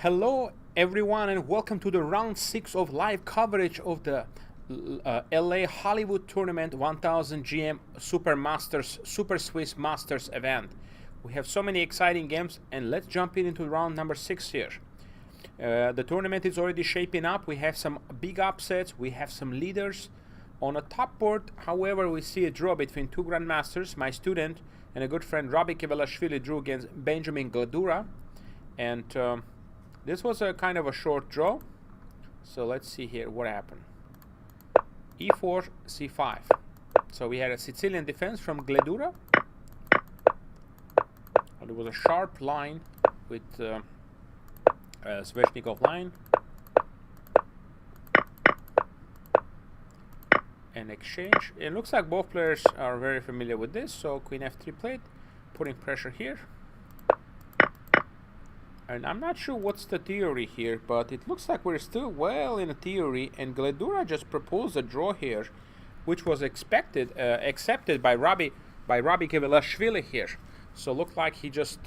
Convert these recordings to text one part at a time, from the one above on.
Hello everyone and welcome to the round 6 of live coverage of the LA Hollywood Tournament 1000 GM Super Swiss Masters event. We have so many exciting games and let's jump into round number 6 here. The tournament is already shaping up. We have some big upsets, we have some leaders. On a top board, however, we see a draw between two grandmasters. My student and a good friend Robbie Kevelashvili drew against Benjamin Gladura, and this was a kind of a short draw. So let's see here what happened. E4, C5. So we had a Sicilian defense from Gladura. There was a sharp line with Sveshnikov line. And exchange. It looks like both players are very familiar with this. So Queen F3 played, putting pressure here. And I'm not sure what's the theory here, but it looks like we're still well in a theory. And Gladura just proposed a draw here, which was accepted by Robbie Kevelashvili here. So looked like he just,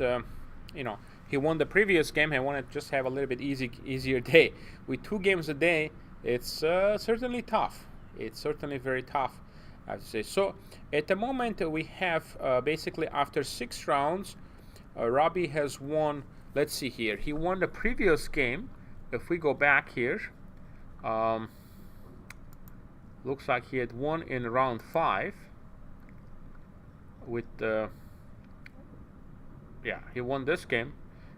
he won the previous game and wanted to just have a little bit easier day. With 2 games a day, it's certainly tough. It's certainly very tough, I have to say. So at the moment we have basically after 6 rounds, Robbie has won. Let's see here. He won the previous game. If we go back here, looks like he had won in round 5 with he won this game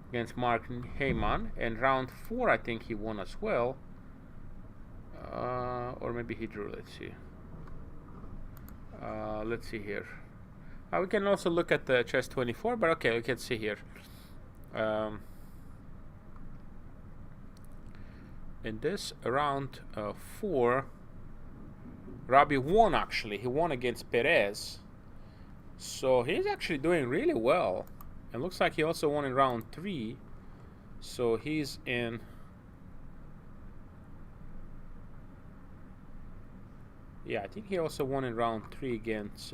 against Mark Heyman, and round 4 I think he won as well. Or maybe he drew. Let's see. Let's see here. We can also look at the chess 24, but okay, we can see here. In this round 4, Robbie won. Actually, he won against Perez, so he's actually doing really well. It looks like he also won in round 3, so he's in. Yeah, I think he also won in round 3 against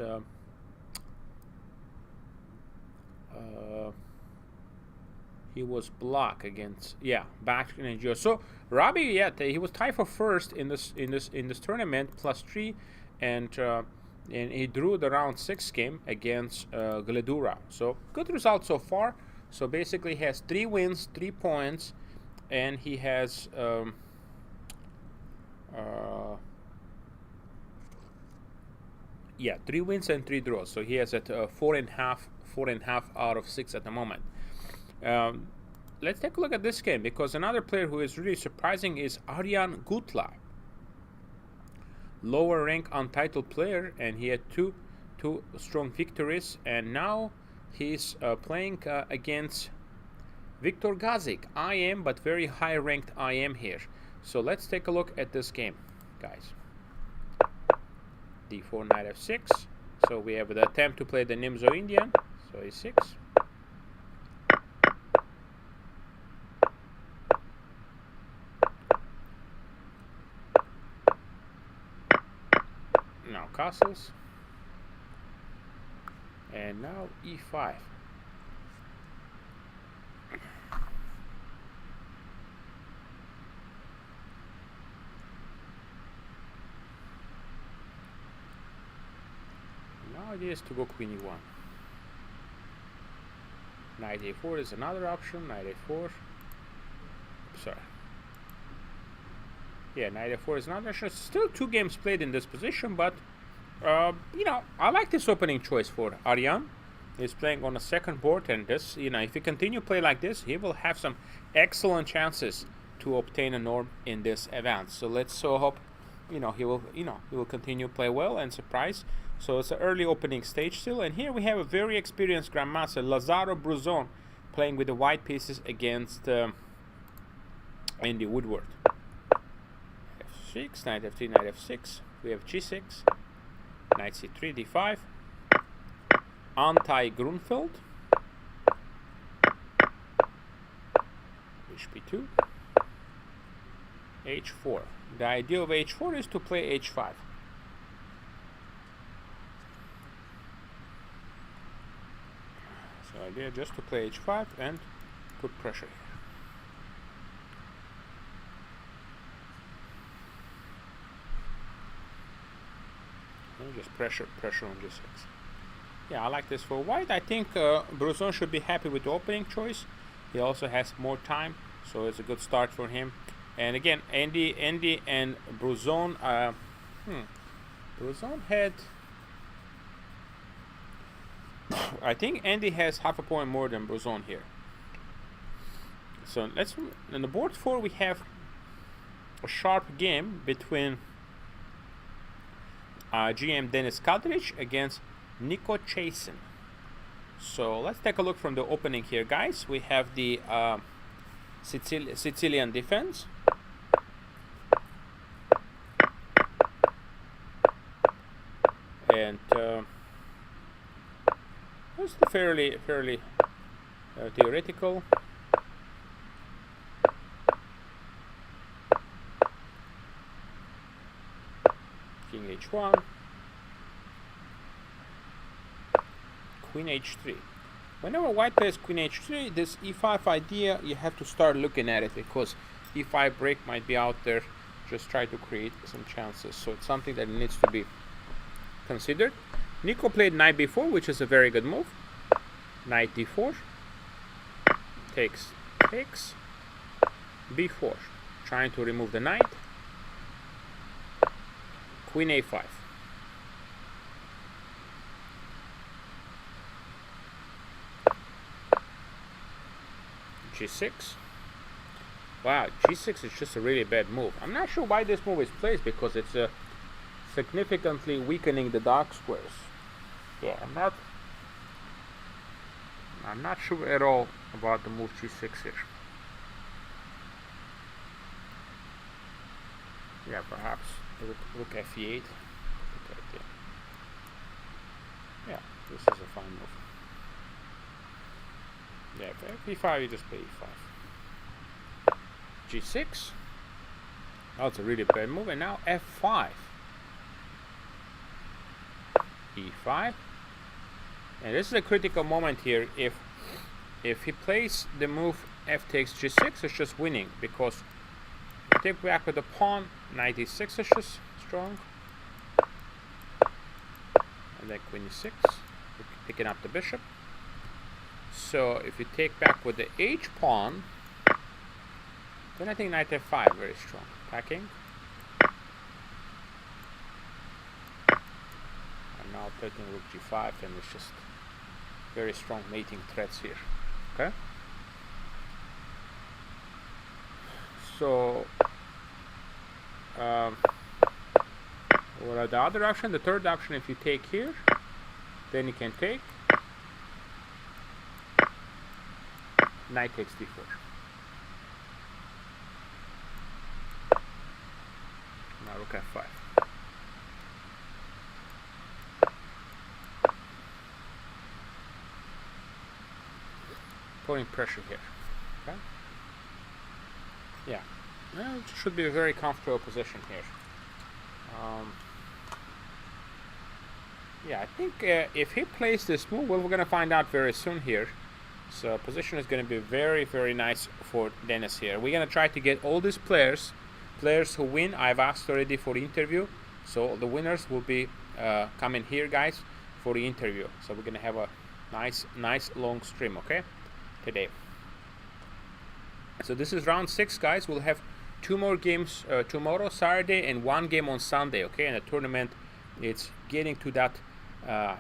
he was blocked against back in Nigeria. So Robbie, he was tied for first in this tournament, +3, and he drew the round 6 game against Gladura. So good result so far. So basically he has 3 wins, 3 points, and he has 3 wins and 3 draws. So he has at 4.5 out of 6 at the moment. Let's take a look at this game, because another player who is really surprising is Arjan Gutla, lower rank untitled player, and he had two strong victories, and now he's playing against Viktor Gazik, IM, but very high ranked IM here. So let's take a look at this game, guys. D4, knight f6. So we have the attempt to play the Nimzo Indian. So a6. Now castles. And now e5. Now idea is to go queen e1. Knight a4 is another option. Knight a4. Sorry. Yeah, knight a4 is another option. Still 2 games played in this position, but I like this opening choice for Arjan. He's playing on a second board, and this, if he continue play like this, he will have some excellent chances to obtain a norm in this event. So let's hope he will continue play well and surprise. So it's an early opening stage still, and here we have a very experienced grandmaster, Lazaro Bruzon, playing with the white pieces against Andy Woodward. F6, knight f3, knight f6. We have g6, knight c3, d5, anti-Grunfeld, hp2, h4. The idea of h4 is to play h5. So idea just to play h5 and put pressure here. Just pressure on G6. Yeah, I like this for white. I think Bruzon should be happy with the opening choice. He also has more time, so it's a good start for him. And again, Andy and Bruzon. Bruzon had. I think Andy has half a point more than Bruzon here. So let's. On the board 4, we have a sharp game between GM Dennis Kadrich against Nico Chasen. So let's take a look from the opening here, guys. We have the Sicilian defense. And it's fairly theoretical. King H1. Queen H3. Whenever white plays Queen H3, this E5 idea, you have to start looking at it, because E5 break might be out there. Just try to create some chances. So it's something that needs to be considered. Nico played Knight B4, which is a very good move. Knight D4. Takes. B4. Trying to remove the knight. Queen A5. G6. Wow, G6 is just a really bad move. I'm not sure why this move is placed, because it's significantly weakening the dark squares. Yeah, I'm not sure at all about the move G6 here. Yeah, perhaps look F8. Yeah, this is a fine move. Yeah, for F5 you just play E5. G6. That's a really bad move. And now F5. E5. And this is a critical moment here. If he plays the move F takes G6, it's just winning, because if you take back with the pawn, Knight E6 is just strong. And then Queen E6, picking up the bishop. So if you take back with the H pawn, then I think Knight F5 very strong. Attacking. And now taking Rook G5, and it's just very strong mating threats here. Okay. So what are the other option? The third option, if you take here, then you can take Knight takes D4. Now Rook F5. Putting pressure here. Okay. Yeah. Well, it should be a very comfortable position here. Yeah, I think if he plays this move, well, we're going to find out very soon here. So position is going to be very, very nice for Dennis here. We're going to try to get all these players who win. I've asked already for the interview. So the winners will be coming here, guys, for the interview. So we're going to have a nice long stream, okay, today. So this is round 6, guys. We'll have 2 more games tomorrow, Saturday, and 1 game on Sunday, okay? And the tournament, it's getting to that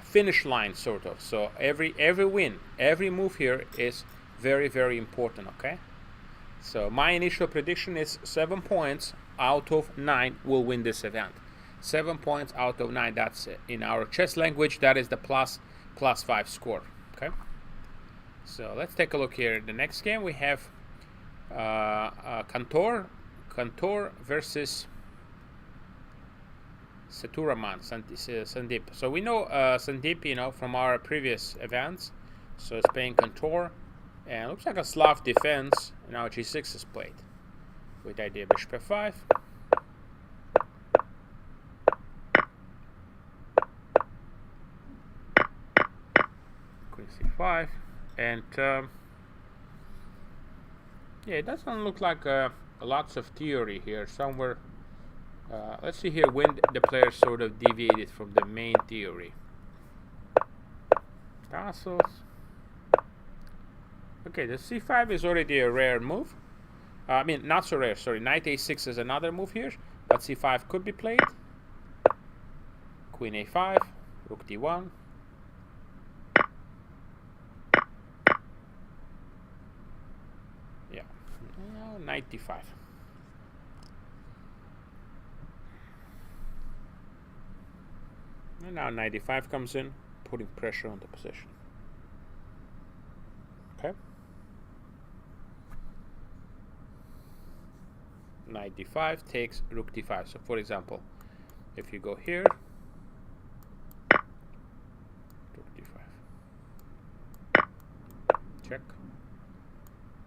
finish line, sort of. So every win, every move here is very, very important, okay? So my initial prediction is 7 points out of 9 will win this event. 7 points out of 9, that's it. In our chess language, that is the plus 5 score, okay? So let's take a look here. The next game we have Kantor versus Seturaman, Sandeep. So we know Sandeep, you know, from our previous events. So it's playing Kantor, and it looks like a Slav defense. Now G6 is played with idea Bishop F5. Queen C5, and yeah, it doesn't look like lots of theory here. Somewhere Let's see here when the player sort of deviated from the main theory. Castles. Okay, the c5 is already a rare move. I mean, not so rare, sorry. Knight a6 is another move here, but c5 could be played. Queen a5, rook d1. Yeah, knight d5. And now knight d5 comes in, putting pressure on the position. Okay. Knight d5 takes rook d5. So for example, if you go here, rook d5, check,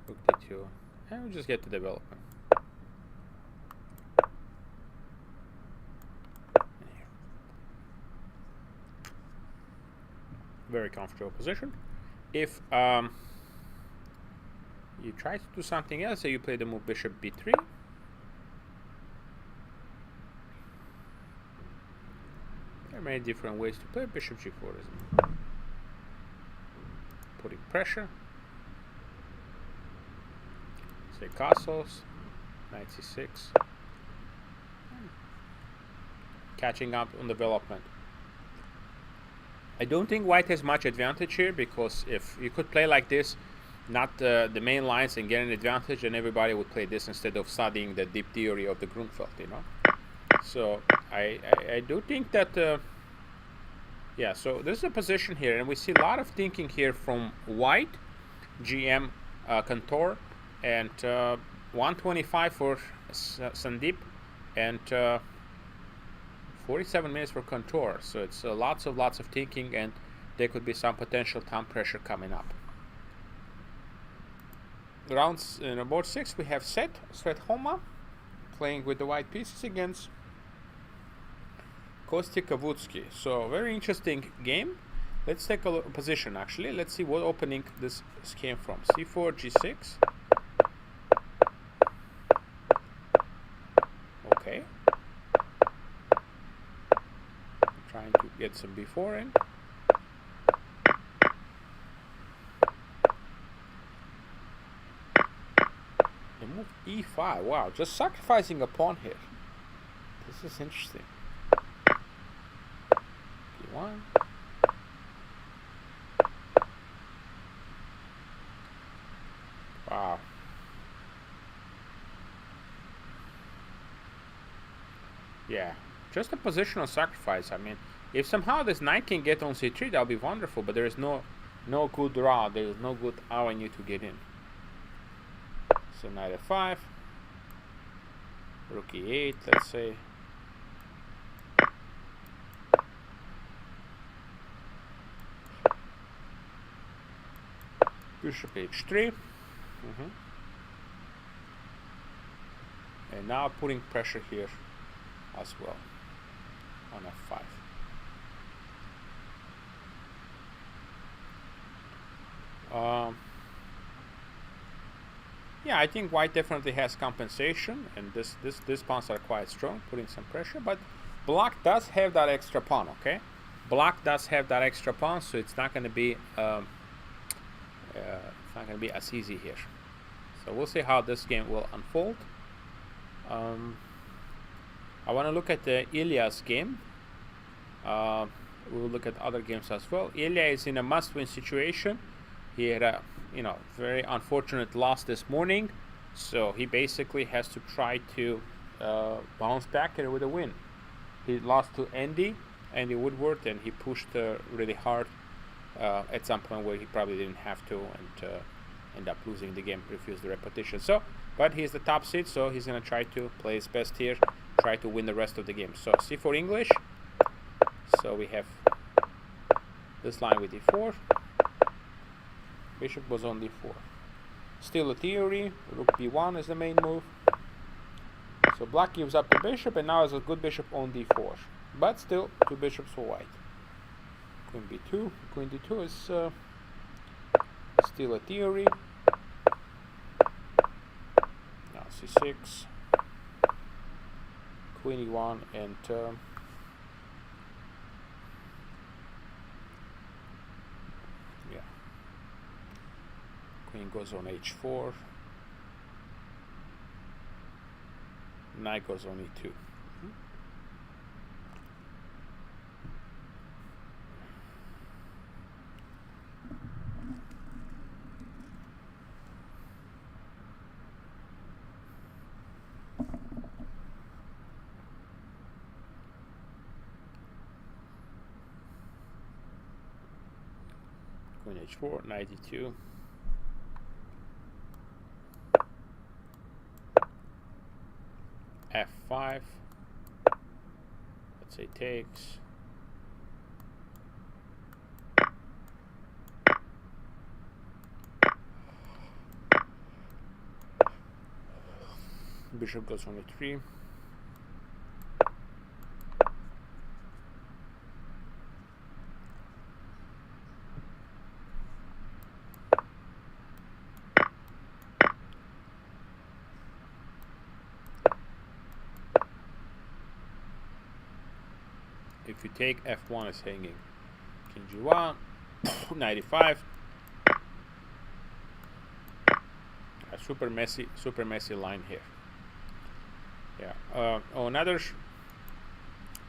rook d2, and we just get the development. Very comfortable position. If you try to do something else, say you play the move bishop b3. There are many different ways to play bishop g4, isn't it? Putting pressure. Say castles, knight c6. Catching up on development. I don't think white has much advantage here, because if you could play like this, not the main lines, and get an advantage, and everybody would play this instead of studying the deep theory of the Grunfeld, you know. So I do think that yeah, so this is a position here, and we see a lot of thinking here from white, GM Kantor, and 125 for Sandeep, and 47 minutes for Kantor. So it's lots of thinking, and there could be some potential time pressure coming up. Rounds in board 6, we have Svet playing with the white pieces against Kostya Kavutsky. So very interesting game. Let's take a position actually. Let's see what opening this came from. c4, g6. Okay. Trying to get some b4 in. They move e5. Wow, just sacrificing a pawn here. This is interesting. b1. Wow. Yeah, just a positional sacrifice. I mean, if somehow this knight can get on c3, that'll be wonderful, but there is no good draw. There is no good avenue to get in. So knight f5, rook e8, let's say. Bishop h3. And now putting pressure here as well on f5. Yeah, I think white definitely has compensation, and these pawns are quite strong, putting some pressure, but black does have that extra pawn, okay? Black does have that extra pawn, so it's not going to be as easy here. So we'll see how this game will unfold. I want to look at the Ilya's game. We'll look at other games as well. Ilya is in a must-win situation. He had a very unfortunate loss this morning, so he basically has to try to bounce back with a win. He lost to Andy Woodward, and he pushed really hard at some point where he probably didn't have to, and end up losing the game, refused the repetition. So, but he's the top seed, so he's gonna try to play his best here, try to win the rest of the game. So c4 English. So we have this line with d4. Bishop was on d4. Still a theory. Rook b1 is the main move. So black gives up the bishop, and now has a good bishop on d4. But still, two bishops for white. Queen b2. Queen d2 is still a theory. Now c6. Queen e1 and yeah, queen goes on h4, knight goes on e2. Queen h4, knight e2. f5. Let's say takes. Bishop goes on e3. If you take f1 is hanging. King g1, 95. A super messy line here. Yeah. Another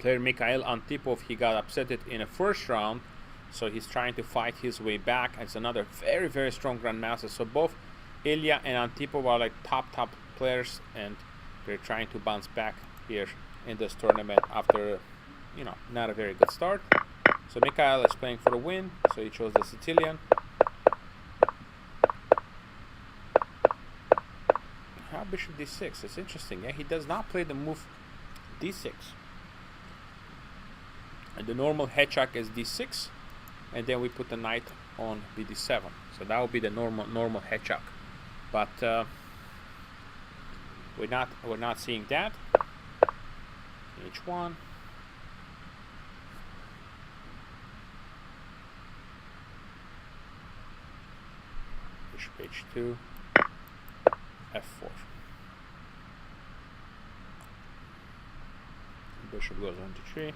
player, Mikhail Antipov, he got upset in the first round, so he's trying to fight his way back. It's another very strong grandmaster. So both Ilya and Antipov are like top players, and they're trying to bounce back here in this tournament after, you know, not a very good start. So Mikhail is playing for the win, so he chose the Sicilian. Bishop d6. It's interesting. Yeah, he does not play the move d6. And the normal head check is d6, and then we put the knight on bd7. So that would be the normal head check. But we're not seeing that. h1. Bishop h2. f4. Bishop goes on d3,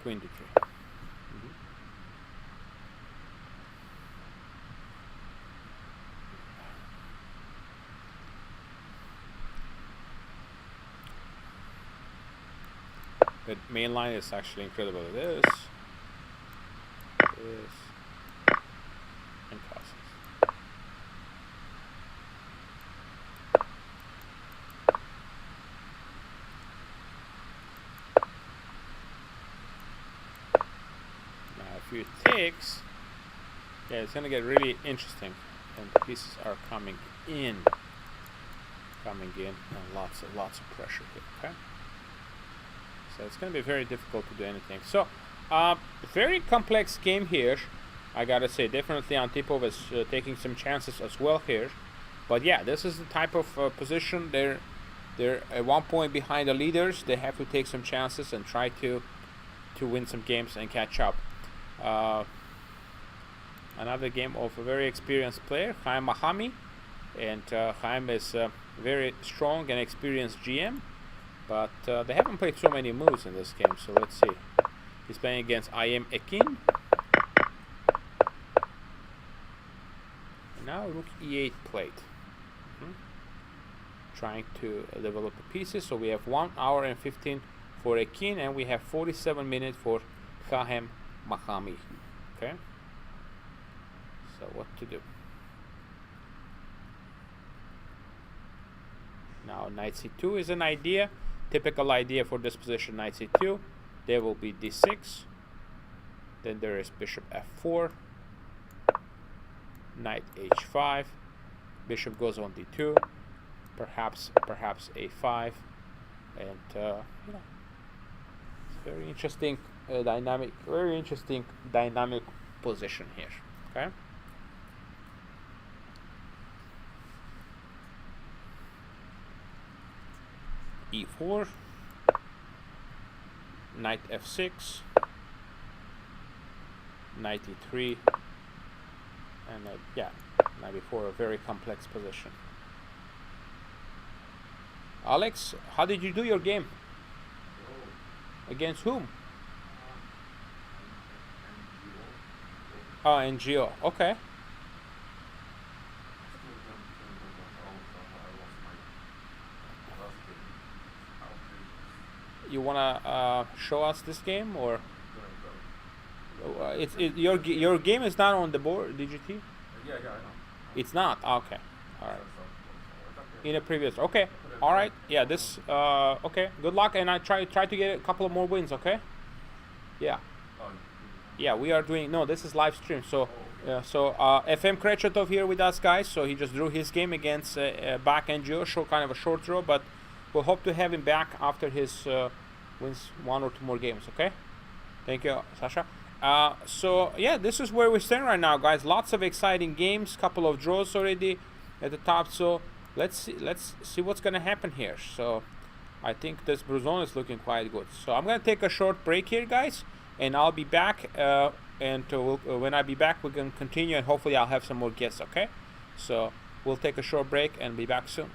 queen d3. The main line is actually incredible. This and crosses. If you takes, yeah, it's gonna get really interesting, and the pieces are coming in, and lots of pressure here. Okay, so it's gonna be very difficult to do anything. So, very complex game here. I gotta say, definitely Antipov is taking some chances as well here, but yeah, this is the type of position. They're at 1 point behind the leaders. They have to take some chances and try to win some games and catch up. Another game of a very experienced player, Chaim Mahami, and Chaim is very strong and experienced GM, but they haven't played so many moves in this game. So let's see. He's playing against Ayem Ekin. And now rook e8 played. Trying to develop the pieces. So we have 1 hour and 15 for Ekin, and we have 47 minutes for Chaim Mahami. Okay, so what to do now? Knight c2 is an idea, typical idea for this position. Knight c2, there will be d6, then there is bishop f4, knight h5, bishop goes on d2, perhaps a5, and you know, it's very interesting. Very interesting dynamic position here. Okay. e4, knight f6, knight e3, and yeah, knight e4, a very complex position. Alex, how did you do your game? Against whom? Oh, NGO. Okay. You wanna show us this game, or your game is not on the board, DGT? Yeah, I know. It's not. Okay. All right. In a previous. Okay. All right. Yeah. This. Okay. Good luck, and I try to get a couple of more wins. Okay. Yeah. Yeah. We are doing. No, this is live stream. So. FM Kretchetov here with us, guys. So he just drew his game against back NGO. Kind of a short draw, but we'll hope to have him back after his wins 1 or 2 more games. Okay. Thank you, Sasha. So yeah, this is where we stand right now, guys. Lots of exciting games, couple of draws already at the top. So let's see what's gonna happen here. So I think this Bruzon is looking quite good. So I'm gonna take a short break here, guys, and I'll be back. When I be back, we can continue, and hopefully I'll have some more guests. Okay, so we'll take a short break and be back soon.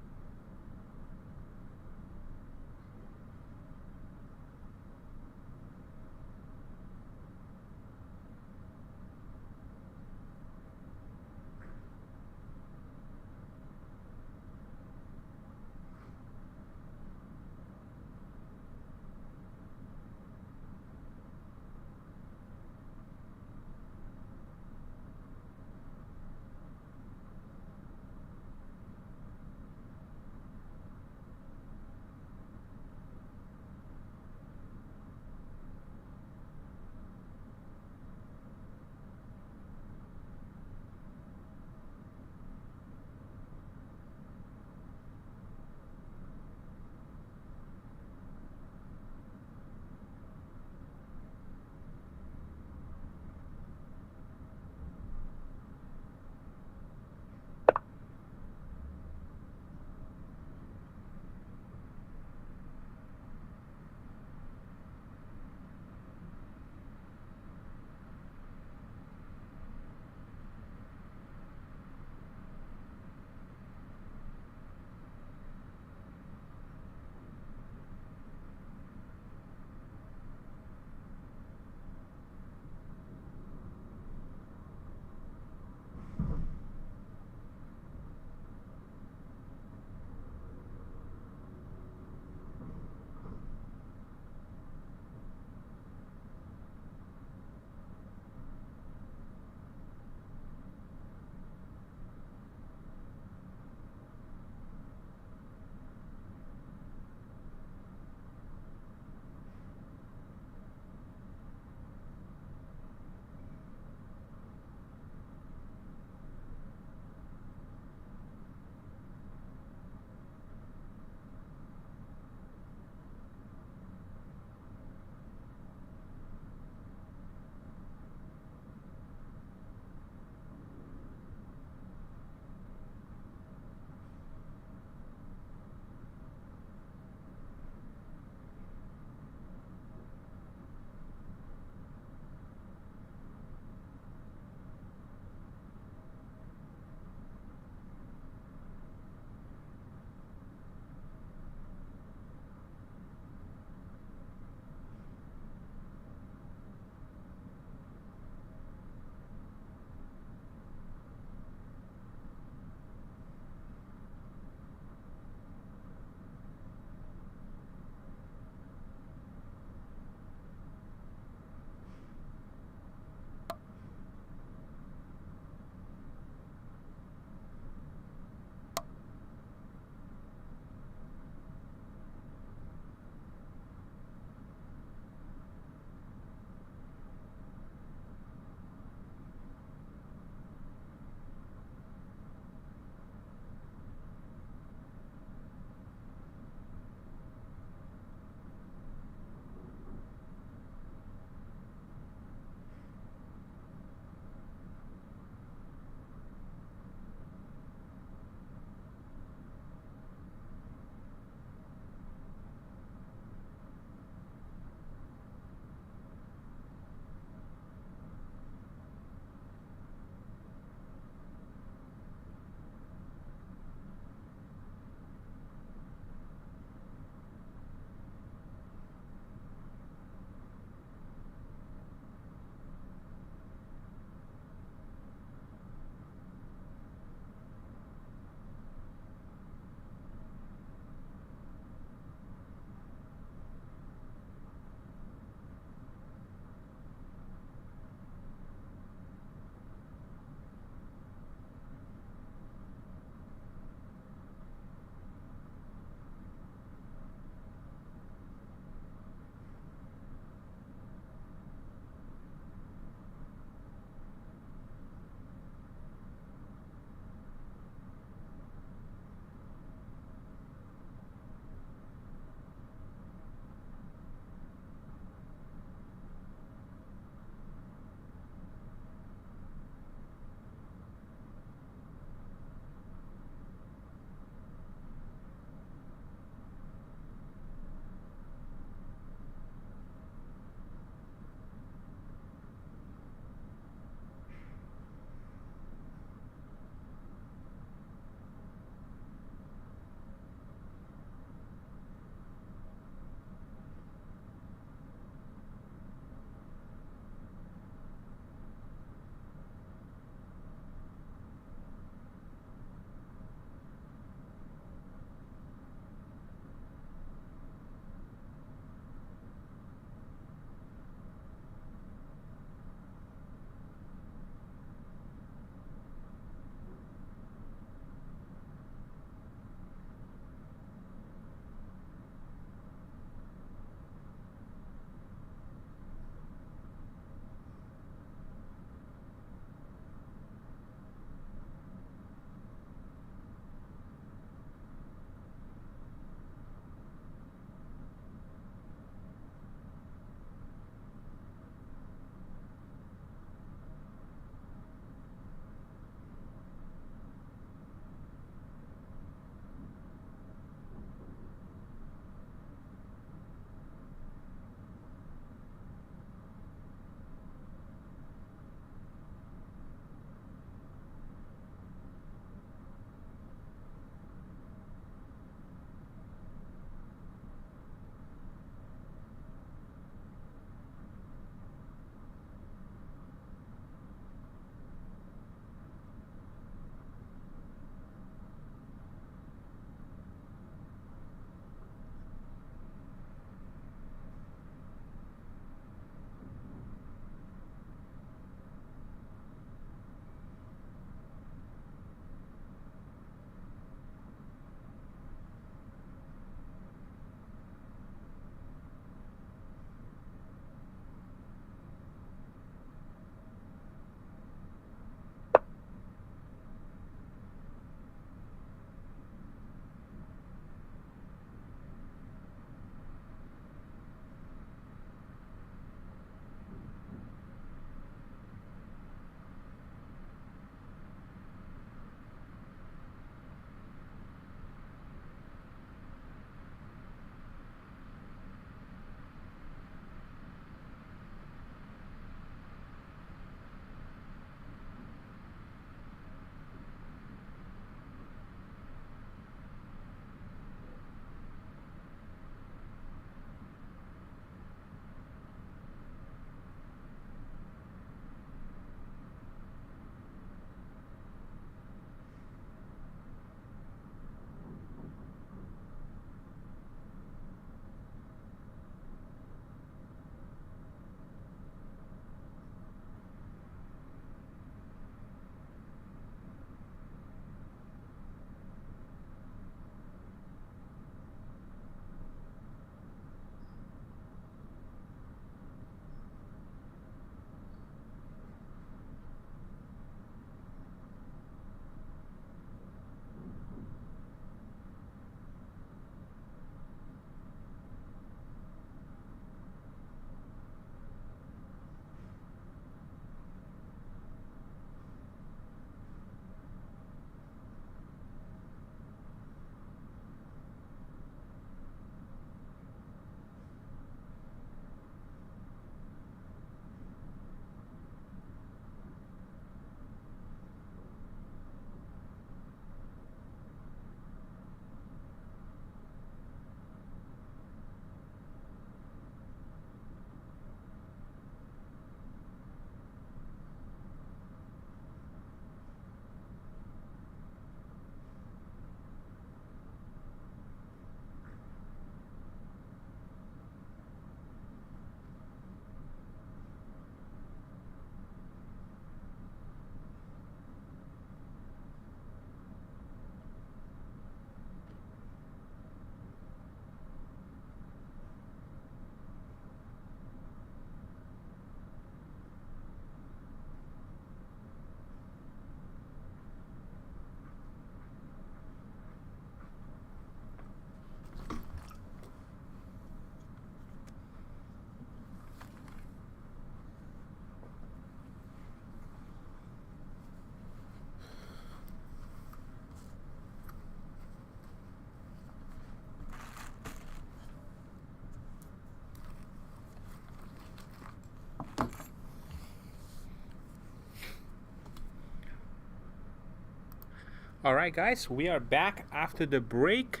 All right, guys, we are back after the break,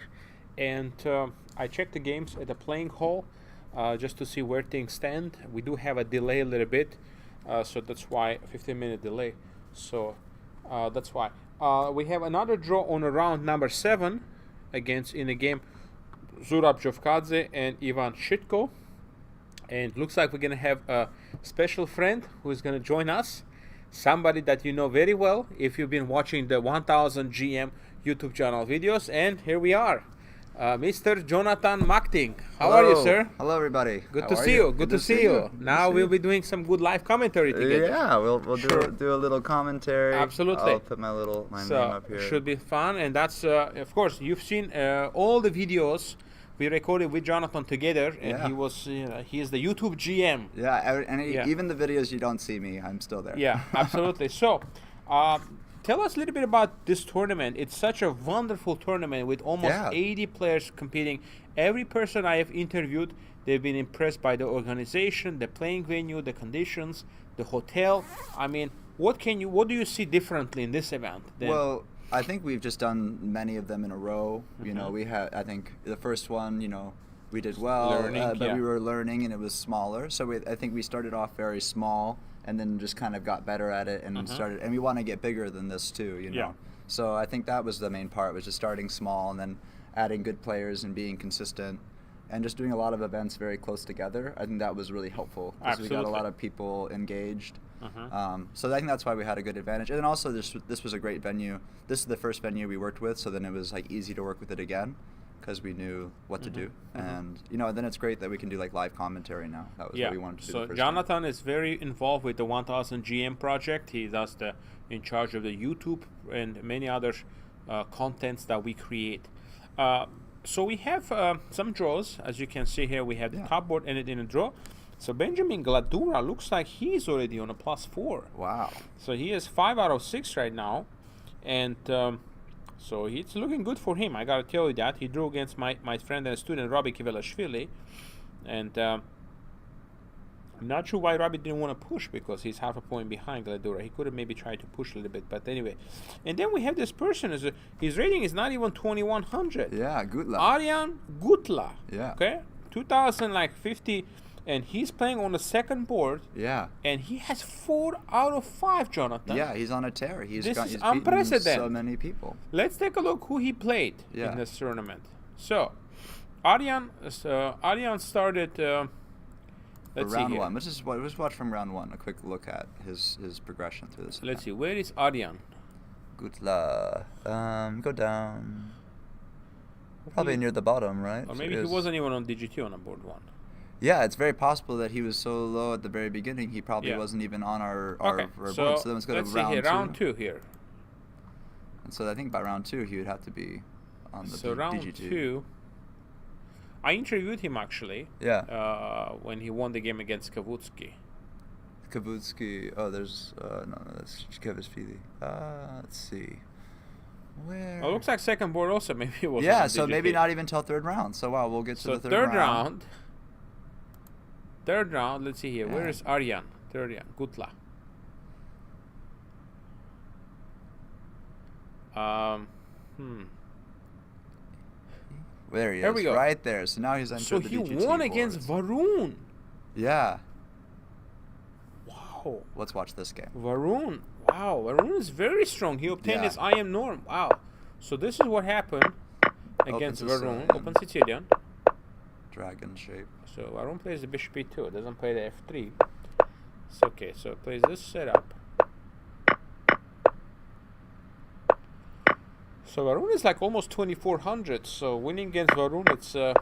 and I checked the games at the playing hall just to see where things stand. We do have a delay a little bit, so that's why 15-minute delay. So that's why we have another draw on round number 7 against in the game Zurab Jovkadze and Ivan Shitko, and looks like we're gonna have a special friend who is gonna join us. Somebody that you know very well if you've been watching the 1000 GM YouTube channel videos. And here we are, Mr. Jonathan Machtig. How are you, sir? Hello, everybody. Good to see you. Good to see you. Now we'll be doing some good live commentary together. Yeah, we'll do a little commentary. Absolutely. I'll put my name up here. Should be fun, and that's of course you've seen all the videos we recorded with Jonathan together, and he is the YouTube GM. Yeah, even the videos you don't see me, I'm still there. Yeah, absolutely. So, tell us a little bit about this tournament. It's such a wonderful tournament with almost 80 players competing. Every person I have interviewed, they've been impressed by the organization, the playing venue, the conditions, the hotel. I mean, what do you see differently in this event? Well, I think we've just done many of them in a row. You know, we had, I think the first one, we did well, but we were learning and it was smaller. So I think we started off very small and then just kind of got better at it and and we want to get bigger than this too, you know. Yeah. So I think that was the main part, was just starting small and then adding good players and being consistent and just doing a lot of events very close together. I think that was really helpful because we got a lot of people engaged. So I think that's why we had a good advantage. And then also this was a great venue. This is the first venue we worked with, so then it was like easy to work with it again because we knew what to do. And then it's great that we can do like live commentary now. That was what we wanted to do. So the first Jonathan time. is very involved with the 1000 GM project. He does in charge of the YouTube and many other contents that we create. So we have some draws. As you can see here, we have the top board ended in a draw. So Benjamin Gladura looks like he's already on a +4. Wow. So he is 5 out of 6 right now. And so it's looking good for him. I got to tell you that. He drew against my friend and student, Robbie Kivelashvili. And I'm not sure why Robbie didn't want to push because he's half a point behind Gladura. He could have maybe tried to push a little bit. But anyway. And then we have this person. His rating is not even 2100. Yeah, Gutla. Aryan Gutla. Yeah. Okay? 2050. And he's playing on the second board. Yeah. And he has 4 out of 5, Jonathan. Yeah, he's on a tear. He's unprecedented. So many people. Let's take a look who he played in this tournament. So, Aryan started. Let's see round here. 1. Let's watch from round 1. A quick look at his progression through this. Let's see. Where is Aryan? Gutla. Go down. Probably near the bottom, right? Or maybe he wasn't even on DGT on board 1. Yeah, it's very possible that he was so low at the very beginning, he probably wasn't even on our board. So then let's go to round 2. Round 2 here. And so I think by round 2, he would have to be on the So round DG2. 2, I interviewed him actually. Yeah. When he won the game against Kavutsky. Kavutsky. Oh, there's no, that's Kevishvili. Let's see. Where? Oh, it looks like second board also. Maybe it was. Yeah, so maybe not even till third round. So wow, we'll get to the third round. Third round, let's see here. Where is Aryan? Third round, Gutla. There he is. Here we go. Right there. So now he's entered so the he DGT won board. against Varun. Yeah. Wow. Let's watch this game. Varun. Wow. Varun is very strong. He obtained his IM norm. Wow. So this is what happened against Varun. Open Sicilian. Dragon shape. So Varun plays the bishop e2. Doesn't play the f3. It's okay. So it plays this setup. So Varun is like almost 2400. So winning against Varun, it's a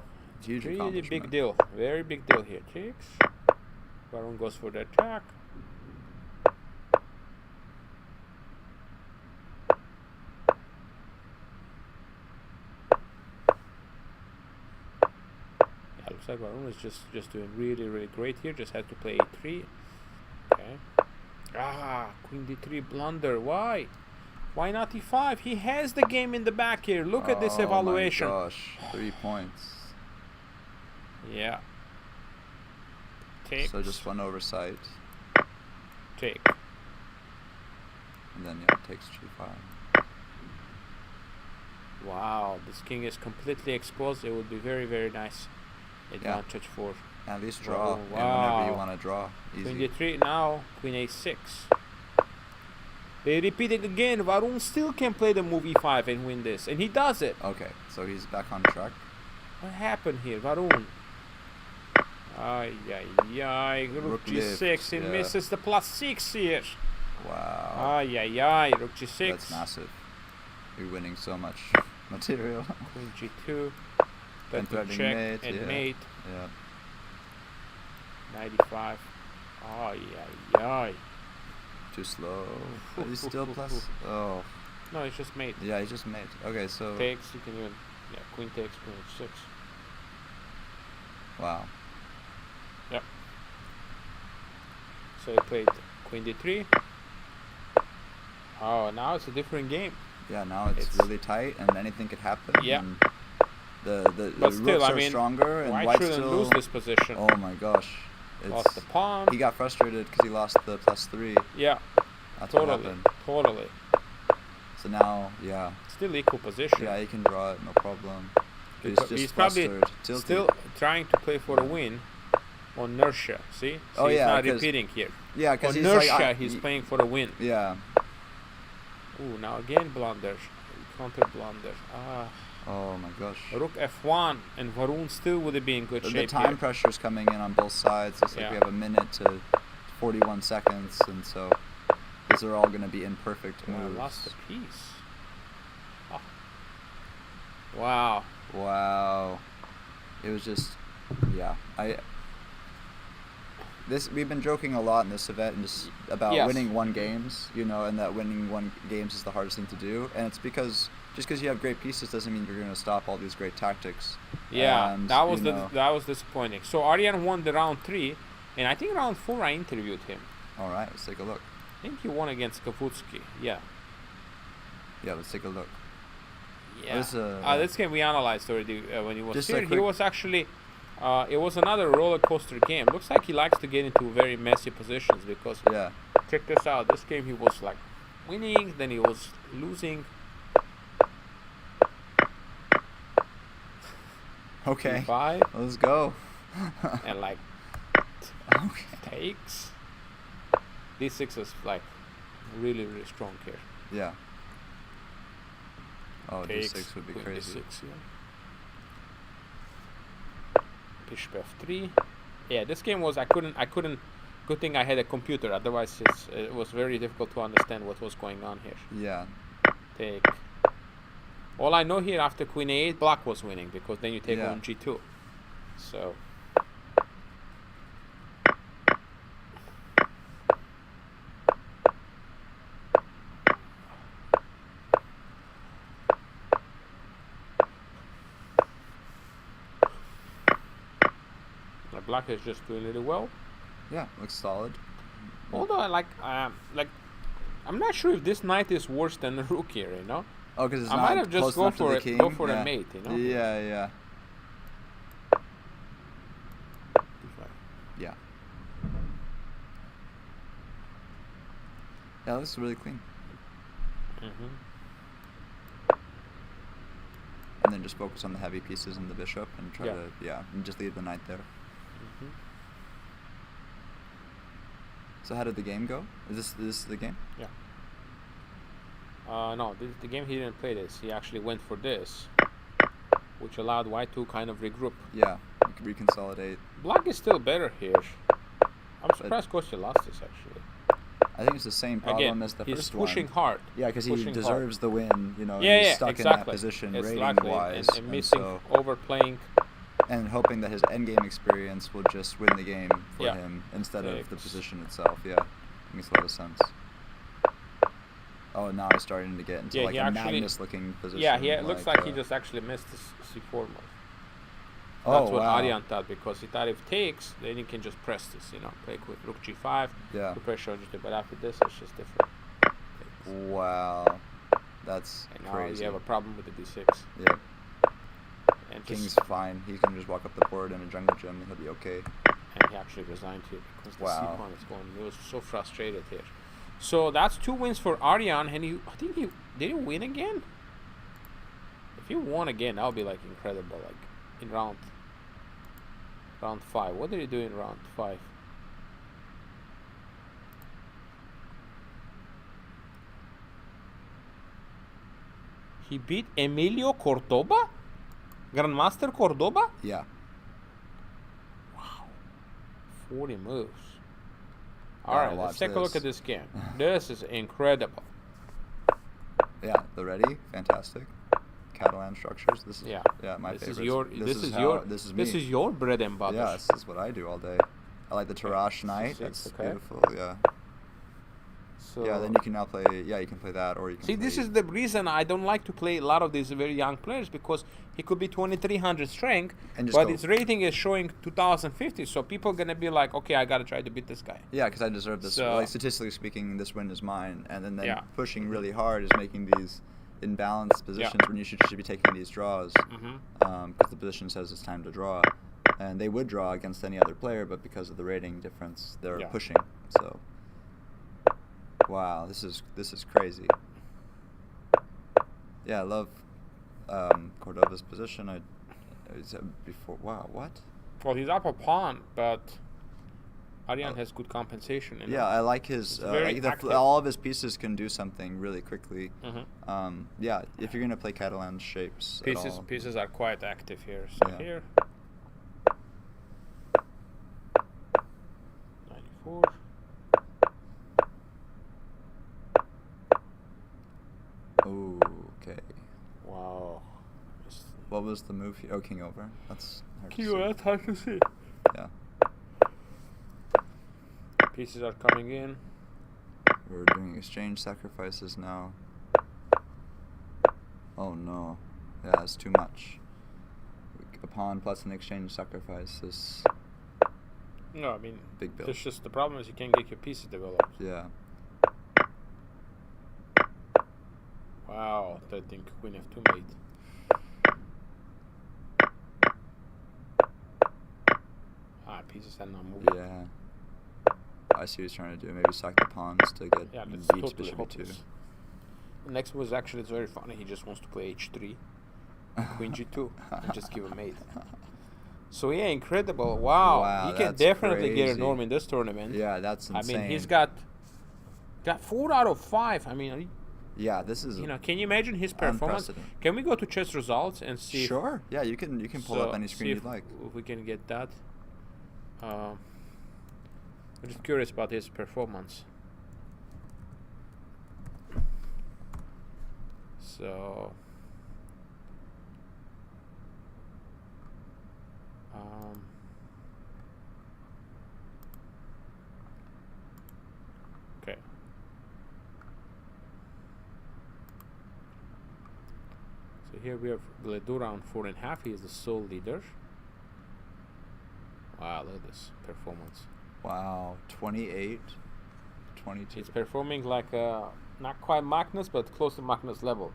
huge really big deal. Very big deal here. Takes. Varun goes for the attack. Looks like Varun is just doing really great here. Just had to play e3. Okay. Queen d3 blunder. Why not e5? He has the game in the back here. Look at this evaluation. Oh my gosh, 3 points. Yeah. Take. So just one oversight. Take. And then takes g5. Wow, this king is completely exposed. It would be very, very nice advantage for. At least draw. Wow. And whenever you want to draw. Easy. Queen d3 now. Queen a6. They repeat it again. Varun still can play the move e5 and win this, and he does it. Okay, so he's back on track. What happened here, Varun? Ay, ay, ay. Rook g6. He misses the +6 here. Wow. Ay, ay, ay. Rook g6. That's massive. You're winning so much material. Queen g2. And Check mate, and mate. Yeah. 95. Ay, ay, ay. Too slow. But he's still plus. Oh. No, it's just mate. Yeah, he just made. Okay, so. Takes, you can even. Yeah, queen takes, queen h6. Wow. Yep. So he played queen d3. Oh, now it's a different game. Yeah, now it's really tight and anything could happen. Yeah. And the But still, rooks I are mean, stronger and White white shouldn't still lose this position. Oh my gosh. Lost the pawn. He got frustrated because he lost the +3. Yeah. That's totally. what happened. Totally. So now, yeah. Still equal position. Yeah, he can draw it, no problem. He's probably still trying to play for a win on inertia. See? So he's not repeating here. Yeah, because on inertia, he's playing for a win. Yeah. Ooh, now again blunder. Counter blunder. Ah. Oh my gosh. Rook f1 and Varun still would be in good shape. The time pressure is coming in on both sides. It's like we have a minute to 41 seconds, and so these are all going to be imperfect moves. I lost a piece. Oh. Wow. Wow. It was just, yeah. We've been joking a lot in this event and just about winning one games, you know, and that winning one games is the hardest thing to do, and it's because just because you have great pieces doesn't mean you're going to stop all these great tactics. Yeah, and, that was disappointing. So Aryan won the round 3, and I think round 4 I interviewed him. All right, let's take a look. I think he won against Kavutsky. Yeah. Yeah, let's take a look. Yeah. This game we analyzed already when he was just here. He was actually. It was another roller coaster game. Looks like he likes to get into very messy positions because. Yeah. Check this out. This game he was like winning, then he was losing. Okay. E5. Let's go. And like takes. D6 is like really, really strong here. Yeah. Oh, takes, D6 would be crazy. D6, yeah. Bishop f3. Yeah, this game was I couldn't. Good thing I had a computer. Otherwise, it was very difficult to understand what was going on here. Yeah. Take. All I know here after queen a8, black was winning because then you take on g2. So. Black is just doing really well. Yeah, looks solid. Although I'm not sure if this knight is worse than the rook here, you know. Oh, because it's I not might have just go for a mate, you know. Yeah, yeah. Yeah. Yeah, this is really clean. And then just focus on the heavy pieces and the bishop and try to and just leave the knight there. So how did the game go? Is this the game? Yeah. No, the game he didn't play this. He actually went for this, which allowed white to kind of regroup. Yeah, reconsolidate. Black is still better here. I'm surprised Kostya lost this actually. I think it's the same problem as the first one. He's pushing hard. Yeah, because he deserves the win. You know, he's stuck in that position rating-wise, and missing, overplaying. And hoping that his endgame experience will just win the game for him instead of the position itself. Yeah, makes a lot of sense. Oh, now he's starting to get into like a Magnus-looking position. Yeah, it looks like he just actually missed this c4 move. That's what Aryan thought, because he thought if takes, then he can just press this, you know, play with rook g5, to pressure just. But after this, it's just different. Wow, that's now crazy. You have a problem with the d6. Yeah. And King's fine. He can just walk up the board in a jungle gym and he'll be okay. And he actually resigned here because the c-pawn is going. He was so frustrated here. So that's 2 wins for Aryan, and I think he did he win again? he won again, that would be like incredible. Like in round 5. What did he do in round 5? He beat Emilio Cordoba? Grandmaster Cordoba? Yeah. Wow. 40 moves. Alright, let's take a look at this game. This is incredible. Yeah, the ready, fantastic. Catalan structures. This is my favorite. This is your bread and butter. Yeah, this is what I do all day. I like the Tarrasch Knight. It's beautiful. Yeah. So yeah, then you can now play. Yeah, you can play that, or you can. See, this is the reason I don't like to play a lot of these very young players, because he could be 2300 strength, but his rating is showing 2050. So people are gonna be like, okay, I gotta try to beat this guy. Yeah, because I deserve this. So, like statistically speaking, this win is mine, and then pushing really hard is making these imbalanced positions when you should be taking these draws, because the position says it's time to draw, and they would draw against any other player, but because of the rating difference, they're pushing. So. Wow, this is crazy. Yeah, I love Cordova's position. I said before. Wow, what? Well, he's up a pawn, but Arjan has good compensation. Yeah, I like his. All of his pieces can do something really quickly. Yeah, if you're gonna play Catalan shapes. Pieces are quite active here. So here. 94. Oh, okay. Wow. What was the move here? Oh, king over. That's hard king over, that's hard to see. Yeah. Pieces are coming in. We're doing exchange sacrifices now. Oh no. Yeah, that's too much. A pawn plus an exchange sacrifice is... No, I mean, big build. It's just the problem is you can't get your pieces developed. Yeah. Wow, I think queen f2 mate. Pieces are not moving. Yeah. I see what he's trying to do. Maybe sack the pawns to get beat totally bishop e2. The next was actually, it's very funny. He just wants to play h3, queen g2, and just give a mate. So yeah, incredible. Wow, he can definitely get a norm in this tournament. Yeah, that's insane. I mean, he's got 4 out of 5. I mean, yeah, this is. Can you imagine his performance? Can we go to chess results and see? Sure. Yeah, you can pull up any screen you'd like. If we can get that. I'm just curious about his performance. So. Okay. So here we have Gledur on 4.5. He is the sole leader. Wow, look at this performance. Wow, 28, 22. He's performing like not quite Magnus, but close to Magnus level.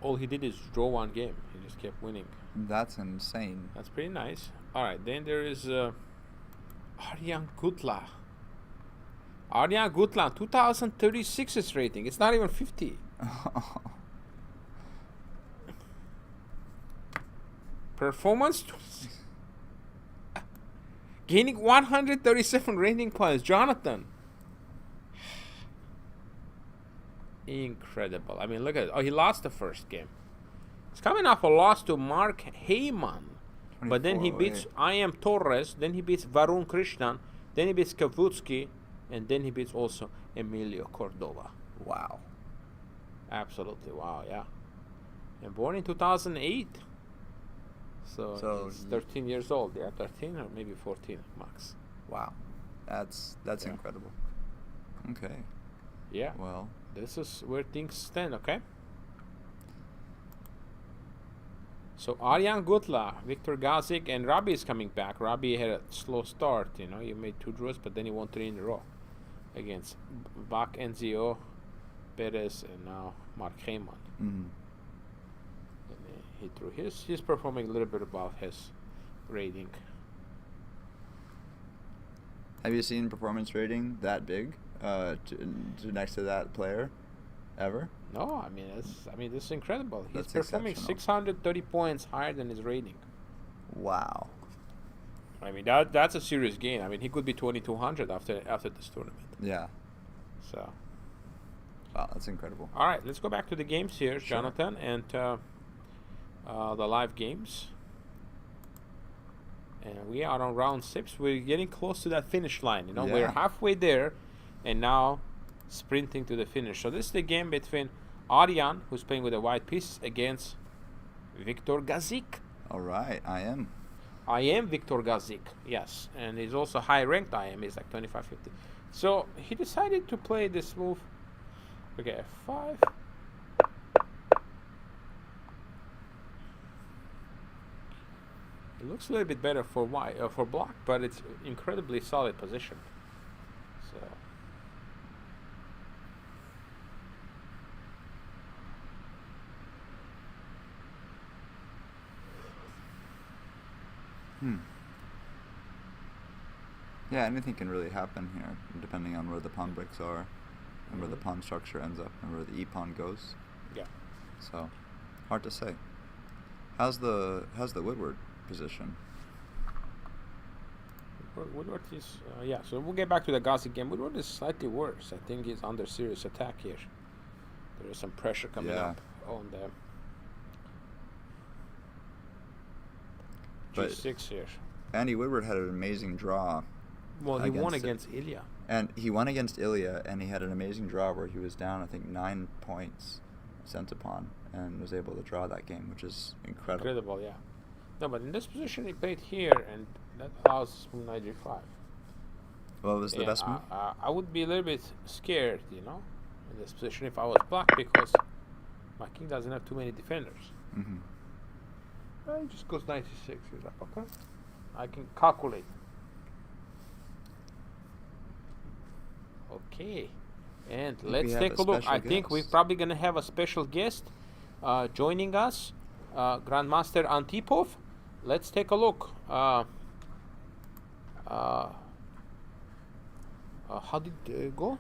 All he did is draw one game. He just kept winning. That's insane. That's pretty nice. All right, then there is Arjan Gutla. Arjan Gutla, 2036 is rating. It's not even 50. Performance. Gaining 137 rating points. Jonathan. Incredible. I mean, look at it. Oh, he lost the first game. He's coming off a loss to Mark Heyman. But then he beats I Am Torres. Then he beats Varun Krishnan. Then he beats Kavutsky. And then he beats also Emilio Cordova. Wow. Absolutely. Wow, yeah. And born in 2008. So he's 13 years old. Yeah, 13 or maybe 14 max. Wow. That's incredible. Okay. Yeah. Well, this is where things stand, okay? So Arjan Gutla, Viktor Gazik, and Rabi is coming back. Rabi had a slow start, He made 2 draws, but then he won 3 in a row against Bach, Enzio, Perez, and now Mark Heyman. He threw he's performing a little bit above his rating. Have you seen performance rating that big to next to that player? Ever? No, I mean this is incredible. He's That's performing exceptional. 630 points higher than his rating. Wow. I mean that's a serious gain. I mean he could be 2200 after this tournament. Yeah. So. Wow, that's incredible. All right, let's go back to the games here, Sure. Jonathan, and the live games. And we are on round 6. We're getting close to that finish line. You know, we're Yeah. halfway there, and now sprinting to the finish. So this is the game between Aryan, who's playing with the white pieces, against Viktor Gazik. All right, I am. I am Viktor Gazik, yes, and he's also high ranked. I am. He's like 2550. So he decided to play this move. Okay, F5. It looks a little bit better for white, for black, but it's incredibly solid position. So. Yeah, anything can really happen here, depending on where the pawn bricks are, and where the pawn structure ends up, and where the e-pawn goes. Yeah. So, hard to say. How's the Woodward position? Woodward is yeah. So we'll get back to the Gazik game. Woodward is slightly worse. I think he's under serious attack here. There is some pressure coming up on the But G6 here. Andy Woodward had an amazing draw. Well, he won against against Ilya. And he won against Ilya, and he had an amazing draw where he was down, I think, 9 points sent upon, and was able to draw that game, which is incredible. Incredible, yeah. No, but in this position he played here, and that allows from knight g5. What was the best move? I would be a little bit scared, you know, in this position if I was black, because my king doesn't have too many defenders. He just goes knight c6. He's like, okay, I can calculate. Okay, and let's take a look. I think we're probably gonna have a special guest joining us, Grandmaster Antipov. Let's take a look. How did it go?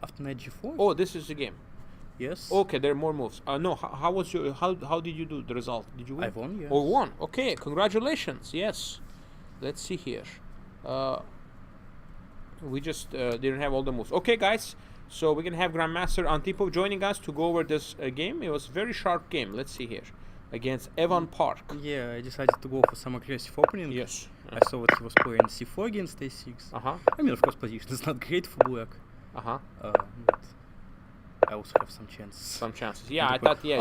After knight g4? Oh, this is the game. Yes. Okay, there are more moves. No, how was your how did you do the result? Did you win? I won, yes. Oh, won. Okay, congratulations. Yes. Let's see here. We just didn't have all the moves. Okay, guys. So we're gonna have Grandmaster Antipov joining us to go over this game. It was a very sharp game. Let's see here, against Evan Park. Yeah, I decided to go for some aggressive opening. Yes. I saw what he was playing c4 against a6. I mean, of course, position is not great for black. But I also have some chances. Some chances. Yeah, I thought. Yeah,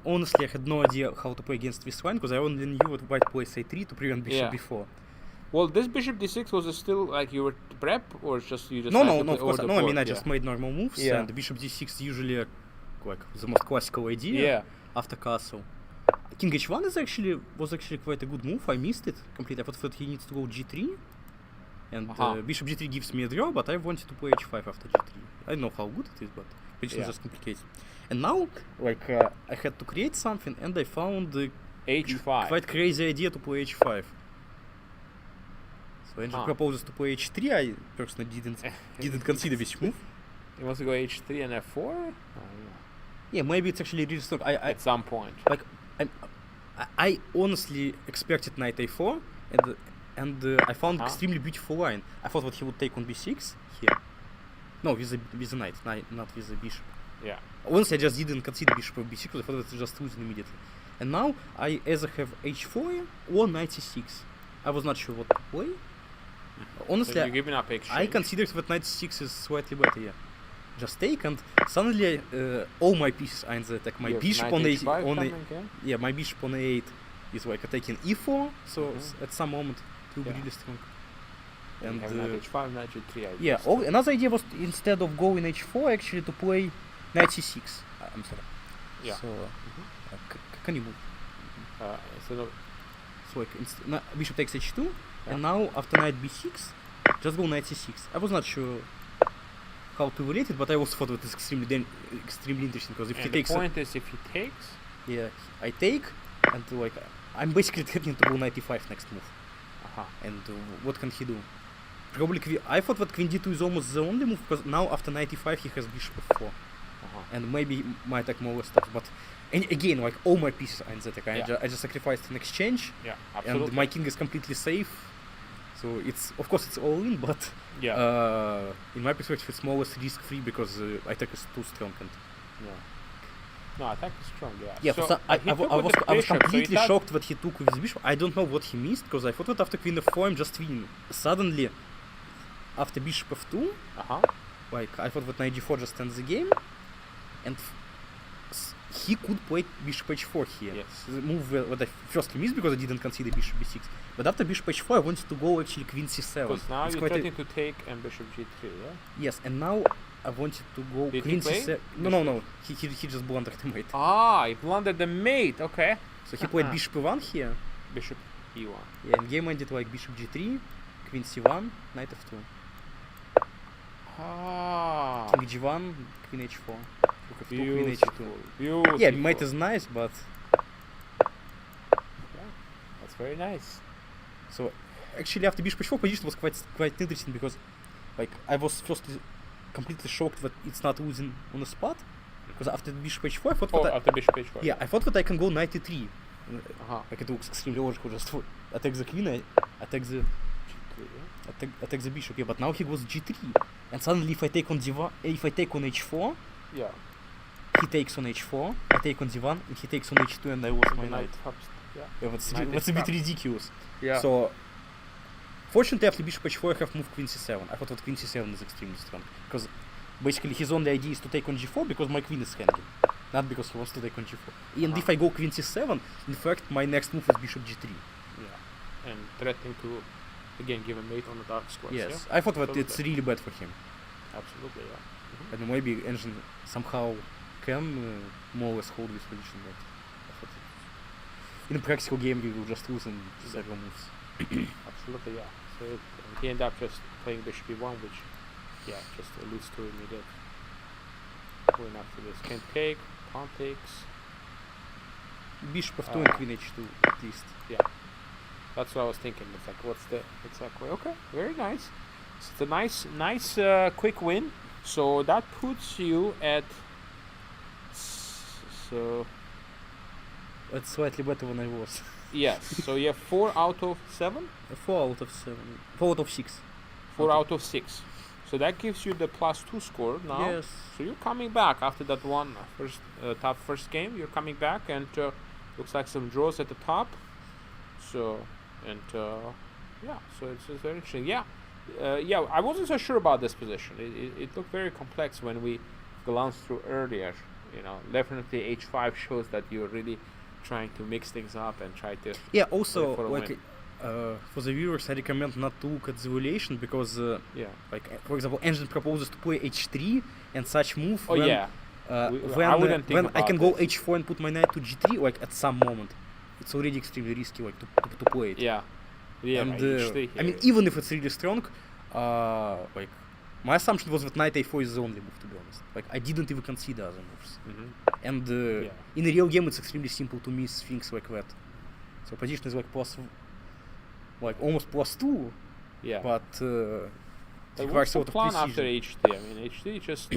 honestly, I had no idea how to play against this line, because I only knew what white plays a3 to prevent bishop b4. Well, this bishop d6 was still like you were prep, or just you just no, of course. No, I mean I just made normal moves, and the bishop d6 usually like the most classical idea after castle. King h1 was actually quite a good move. I missed it completely. I thought he needs to go g3, and bishop g3 gives me a draw, but I wanted to play h5 after g3. I don't know how good it is, but it's just complicated. And now, like, I had to create something, and I found the h5 quite crazy idea to play h5. So Andrew proposes to play h3. I personally didn't consider this move. He wants to go h3 and f4. Yeah, maybe it's actually really strong. At some point, like, I honestly expected knight a4, and I found extremely beautiful line. I thought that he would take on b6 here. No, with the knight, not with the bishop. Yeah. Honestly, I just didn't consider bishop of b6 because I thought it was just losing immediately. And now I either have h4 or knight c6. I was not sure what to play. Honestly, so you're giving up I considered that knight c6 is slightly better. Yeah. Just take, and suddenly all my pieces are in the attack. My bishop on a my bishop on a8 is like attacking e4. So at some moment it will be really strong. And knight h5, knight g3. Yeah. Another idea was instead of going h4, actually to play knight c6. I'm sorry. Yeah. So can you move? So like bishop takes h2, and now after knight b6, just go knight c6. I was not sure how to relate it, but I also thought it was extremely interesting, because if he takes, the point is if he takes, I take, and like I'm basically threatening to go knight e5 next move. And what can he do? probably I thought that queen d2 is almost the only move, because now after knight e5 he has bishop f4. And maybe he might attack more stuff, but again, like all my pieces are in that attack. I just sacrificed an exchange, absolutely. And my king is completely safe. So it's, of course, it's all in, but in my perspective, it's more or less risk-free because attack is too strong. And no, attack is strong. So I was completely shocked that he took with bishop. I don't know what he missed, because I thought that after queen f4 I'm just winning. Suddenly, after bishop f2, like I thought that knight g4 just ends the game, and he could play bishop h4 here. Yes. The move that I firstly missed because I didn't consider bishop b6. But after bishop h4 I wanted to go actually queen c7. Because now you're threatening to take and bishop g3, yeah? Yes, and now I wanted to go queen c7. No. He just blundered the mate. He blundered the mate, okay. So he played bishop e1 here. Bishop e1. Yeah, and game ended like bishop g3, queen c1, knight f2. King g1, queen h4. Queen h2. Beautiful. Yeah, mate is nice, but that's very nice. So actually after bishop h4 position was quite interesting, because like I was first completely shocked that it's not losing on the spot, because after bishop h4 I thought after bishop h4. Yeah, I thought that I can go knight e3. Like it looks extremely logical, just attack the queen, attack the bishop. Yeah, but now he goes g3, and suddenly if I take on d1, if I take on h4, he takes on h4, I take on d1, and he takes on h2, and I lost my knight. That's a bit ridiculous. So, fortunately, after bishop h4, I have moved queen c7. I thought that queen c7 is extremely strong, because basically his only idea is to take on g4 because my queen is hanging, not because he wants to take on g4. And if I go queen c7, in fact, my next move is bishop g3. And threatening to, again, give a mate on the dark squares. Yes, I thought that it's really bad for him. Absolutely, And maybe engine somehow can more or less hold this position, but I thought in a practical game you will just lose in several moves. Absolutely, So he ended up just playing bishop e1, which, just alludes to immediate going after this. Can take, pawn takes. Bishop f2 and queen h2 at least. That's what I was thinking. It's like, what's the exact way? Okay, very nice. So it's a nice quick win. So that puts you at. So. It's slightly better than I was. Yes. So you have 4 out of 7. 4 out of 7. 4 out of 6. 4 out of 6. So that gives you the +2 score now. Yes. So you're coming back after that one tough first game. You're coming back, and looks like some draws at the top. So. And so it's very interesting. I wasn't so sure about this position. It looked very complex when we glanced through earlier. Definitely h5 shows that you're really trying to mix things up and try to. Yeah. Also, for the viewers, I recommend not to look at the evaluation, because like for example, engine proposes to play h3 and such move. When I can go h4 and put my knight to g3, like at some moment. It's already extremely risky, like to play it. And I mean, even if it's really strong, like my assumption was that knight a4 is the only move, to be honest. Like I didn't even consider other moves. And in a real game, it's extremely simple to miss things like that. So position is like almost +2. But what's the plan after h3? I mean, h3 just.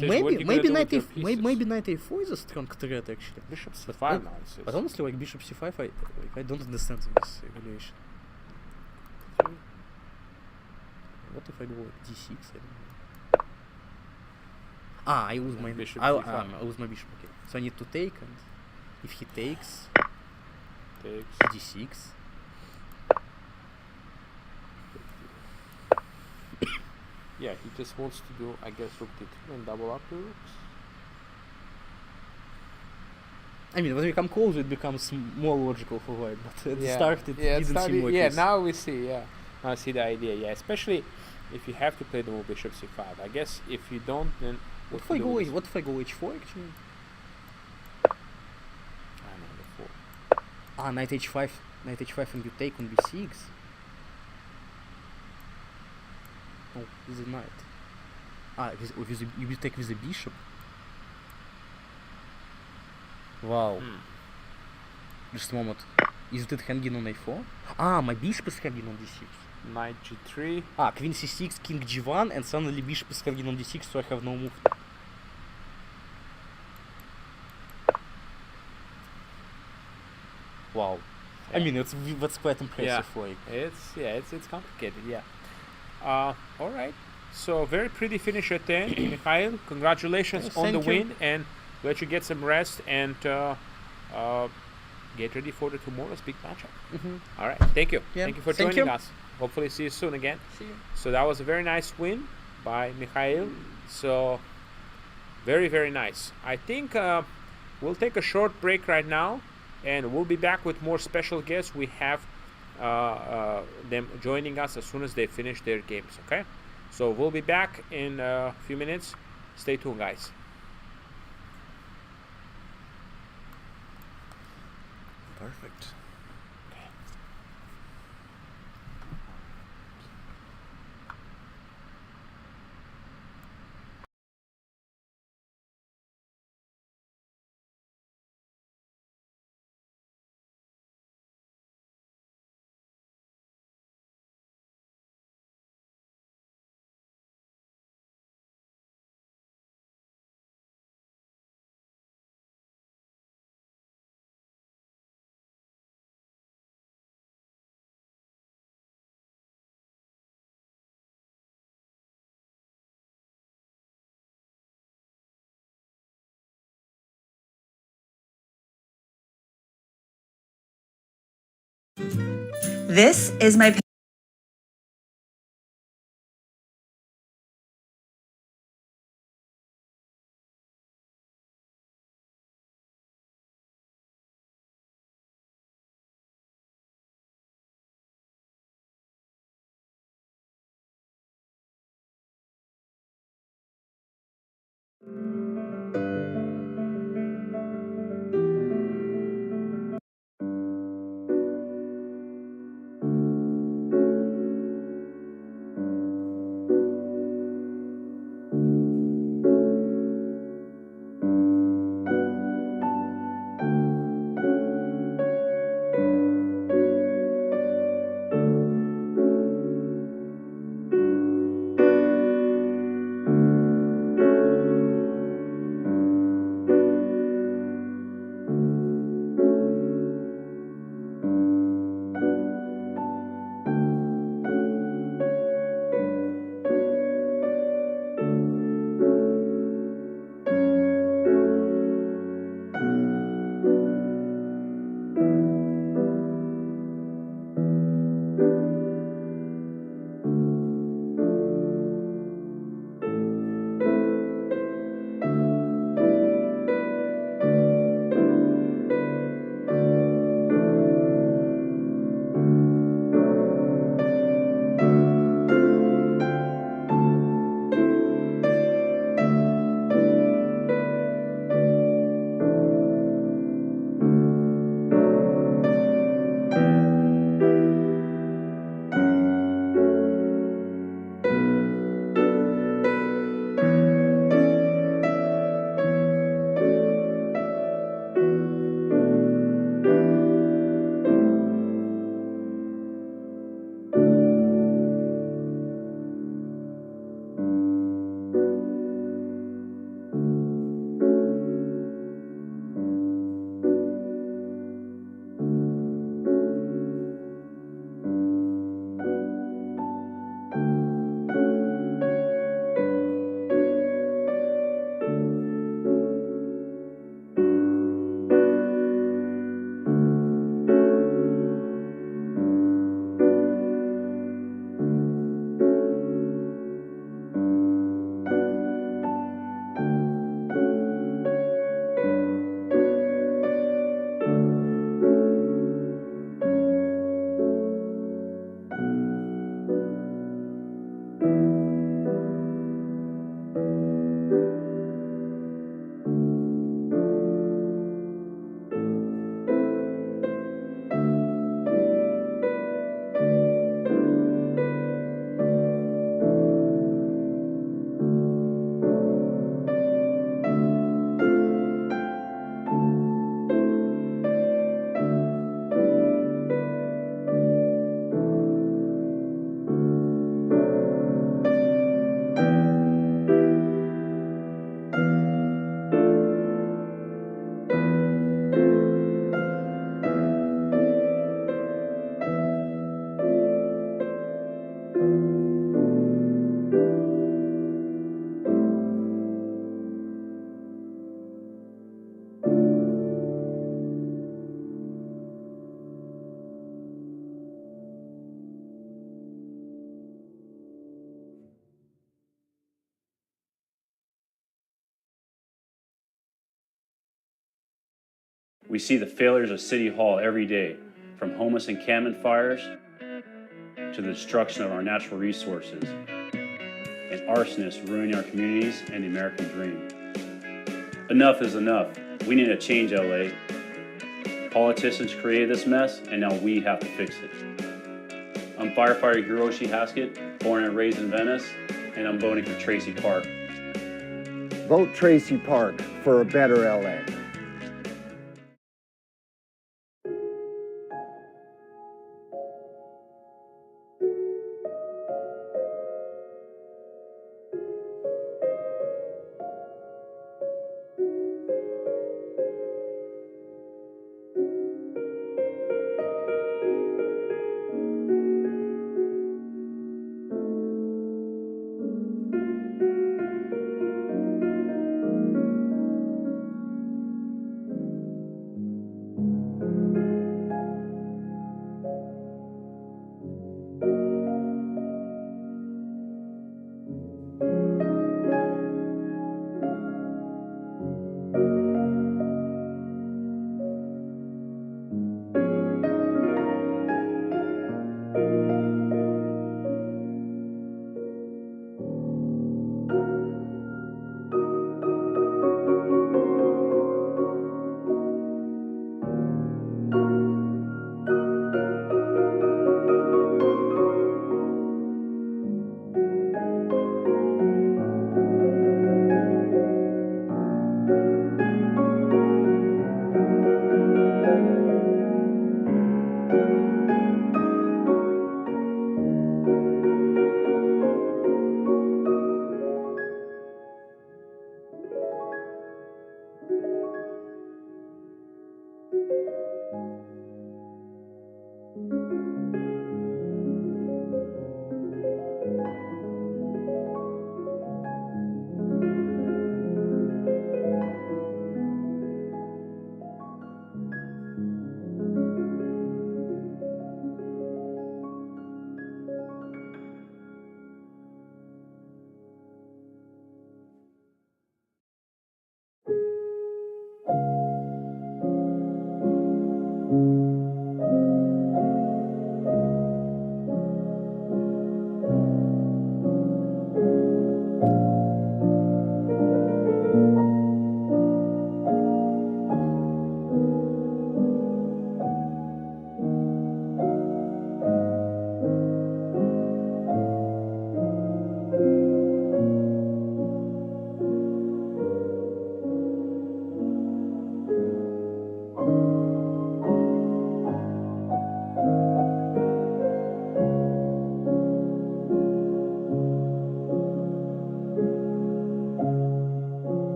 Maybe knight a4 is a strong threat actually. Bishop c5 but honestly, like bishop c5, I don't understand this evaluation. What if I go like d6? I lose my bishop. I lose my bishop. Okay, so I need to take, and if he takes d6. He just wants to do, I guess, rook d2 and double up the rooks. I mean, when we come closer, it becomes more logical for white, but at the start it didn't seem like this. Now we see, Now I see the idea, especially if you have to play the move bishop c5. I guess if you don't, then... What if I go h4, actually? Knight h5, and you take on b6. Oh, with the knight. You take with the bishop. Wow. Just a moment. Is it hanging on a4? My bishop is hanging on d6. Knight G3. Queen C6, King G1, and suddenly Bishop is hanging on D6, so I have no move. Wow. Yeah. I mean, that's quite impressive. Yeah. Like. It's complicated. Yeah. All right. So very pretty finish at 10, Mikhail. Congratulations on the win, and let you get some rest and get ready for the tomorrow's big matchup. All right. Thank you. Yeah. Thank you for joining us. Hopefully see you soon again. See you. So that was a very nice win by Mikhail. So very, very nice. I think we'll take a short break right now, and we'll be back with more special guests. We have them joining us as soon as they finish their games. Okay, so we'll be back in a few minutes. Stay tuned, guys. Perfect. This is my We see the failures of City Hall every day, from homeless encampment fires to the destruction of our natural resources and arsonists ruining our communities and the American dream. Enough is enough. We need a change, LA. Politicians created this mess, and now we have to fix it. I'm firefighter Hiroshi Haskett, born and raised in Venice, and I'm voting for Tracy Park. Vote Tracy Park for a better LA.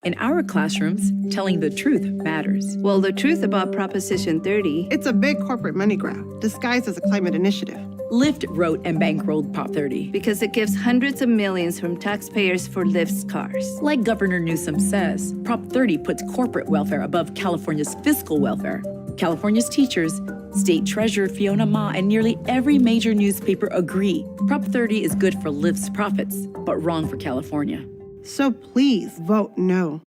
In our classrooms, telling the truth matters. Well, the truth about Proposition 30... It's a big corporate money grab, disguised as a climate initiative. Lyft wrote and bankrolled Prop 30. Because it gives hundreds of millions from taxpayers for Lyft's cars. Like Governor Newsom says, Prop 30 puts corporate welfare above California's fiscal welfare. California's teachers, State Treasurer Fiona Ma, and nearly every major newspaper agree. Prop 30 is good for Lyft's profits, but wrong for California. So please vote no.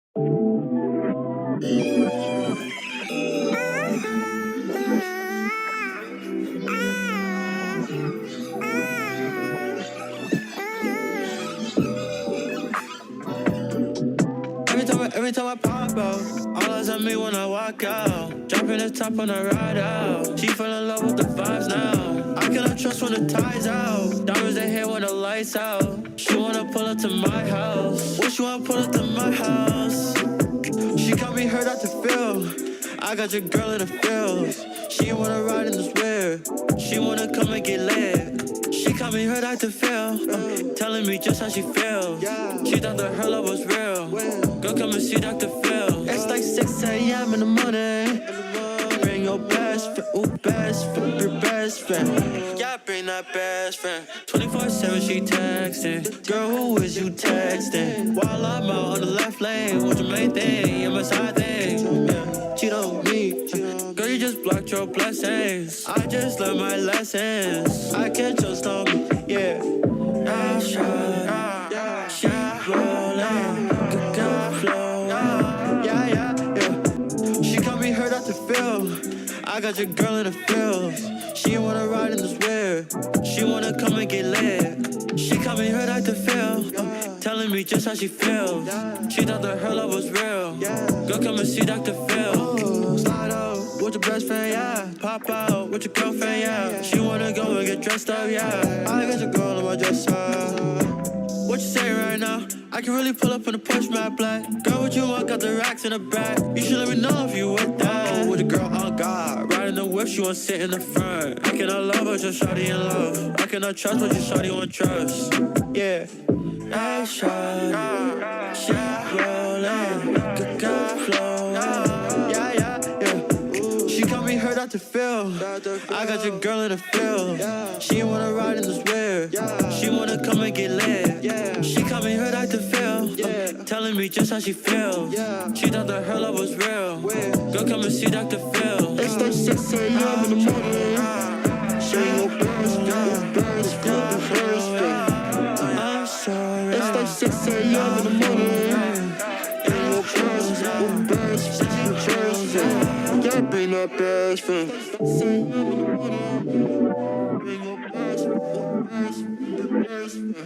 Every time I pop out, all eyes on me when I walk out. Dropping the top on the ride out. She fell in love with the vibes now. I cannot trust when the tide's out. Diamonds they hit when the lights out. She wanna pull up to my house. What she wanna pull up to my house? She got me hurt out to feel. I got your girl in the fields. She wanna ride in this whip. She wanna come and get lit. She caught me hurt out to feel. Telling me just how she feels. She thought that her love was real. Go come and see Dr. Phil. It's like 6 a.m. in the morning. Bring your best friend, ooh, best friend, your best friend. Yeah, bring that best friend. 24/7 she texting. Girl, who is you texting? While I'm out on the left lane, what's your main thing? You're my side thing. Yeah. Cheat on me. Girl, you just blocked your blessings. I just learned my lessons. I can't trust on me, yeah. I shot rolling. She got me hurt out to feel. I got your girl in the fields. She wanna ride in this whip. She wanna come and get lit. She got me hurt out to feel. Telling me just how she feels. She thought that her love was real. Go come and see Dr. Phil. Slide out with your best friend, yeah. Pop out with your girlfriend, yeah. She wanna go and get dressed up, yeah. I got your girl in my dresser. What you say right now? I can really pull up in the push mat black. Girl, what you want? Got the racks in the back. You should let me know if you with that. With a girl on God, riding the whip, she wanna sit in the front. I cannot love but just shawty in love. I cannot trust but just shawty won't trust. Yeah. I shot rolling, good God flow. Yeah. She got me hurt out to feel. I got your girl in the field. She wanna ride in this whip. She wanna come and get lit. She got me hurt out to feel. Telling me just how she feels. She thought that her love was real. Go come and see Dr. Phil. It's like 6 a.m. in the morning. She ain't no best friend. I'm sorry. It's like 6 a.m. in the morning. Ain't no best friend. Yeah, bring that best friend. Bring your best friend.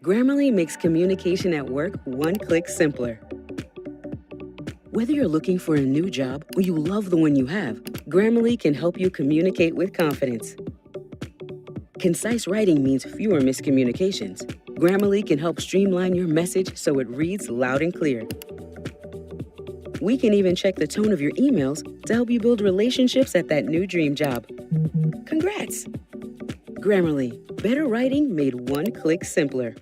Grammarly makes communication at work one click simpler. Whether you're looking for a new job or you love the one you have, Grammarly can help you communicate with confidence. Concise writing means fewer miscommunications. Grammarly can help streamline your message so it reads loud and clear. We can even check the tone of your emails to help you build relationships at that new dream job. Congrats! Grammarly, better writing made one click simpler.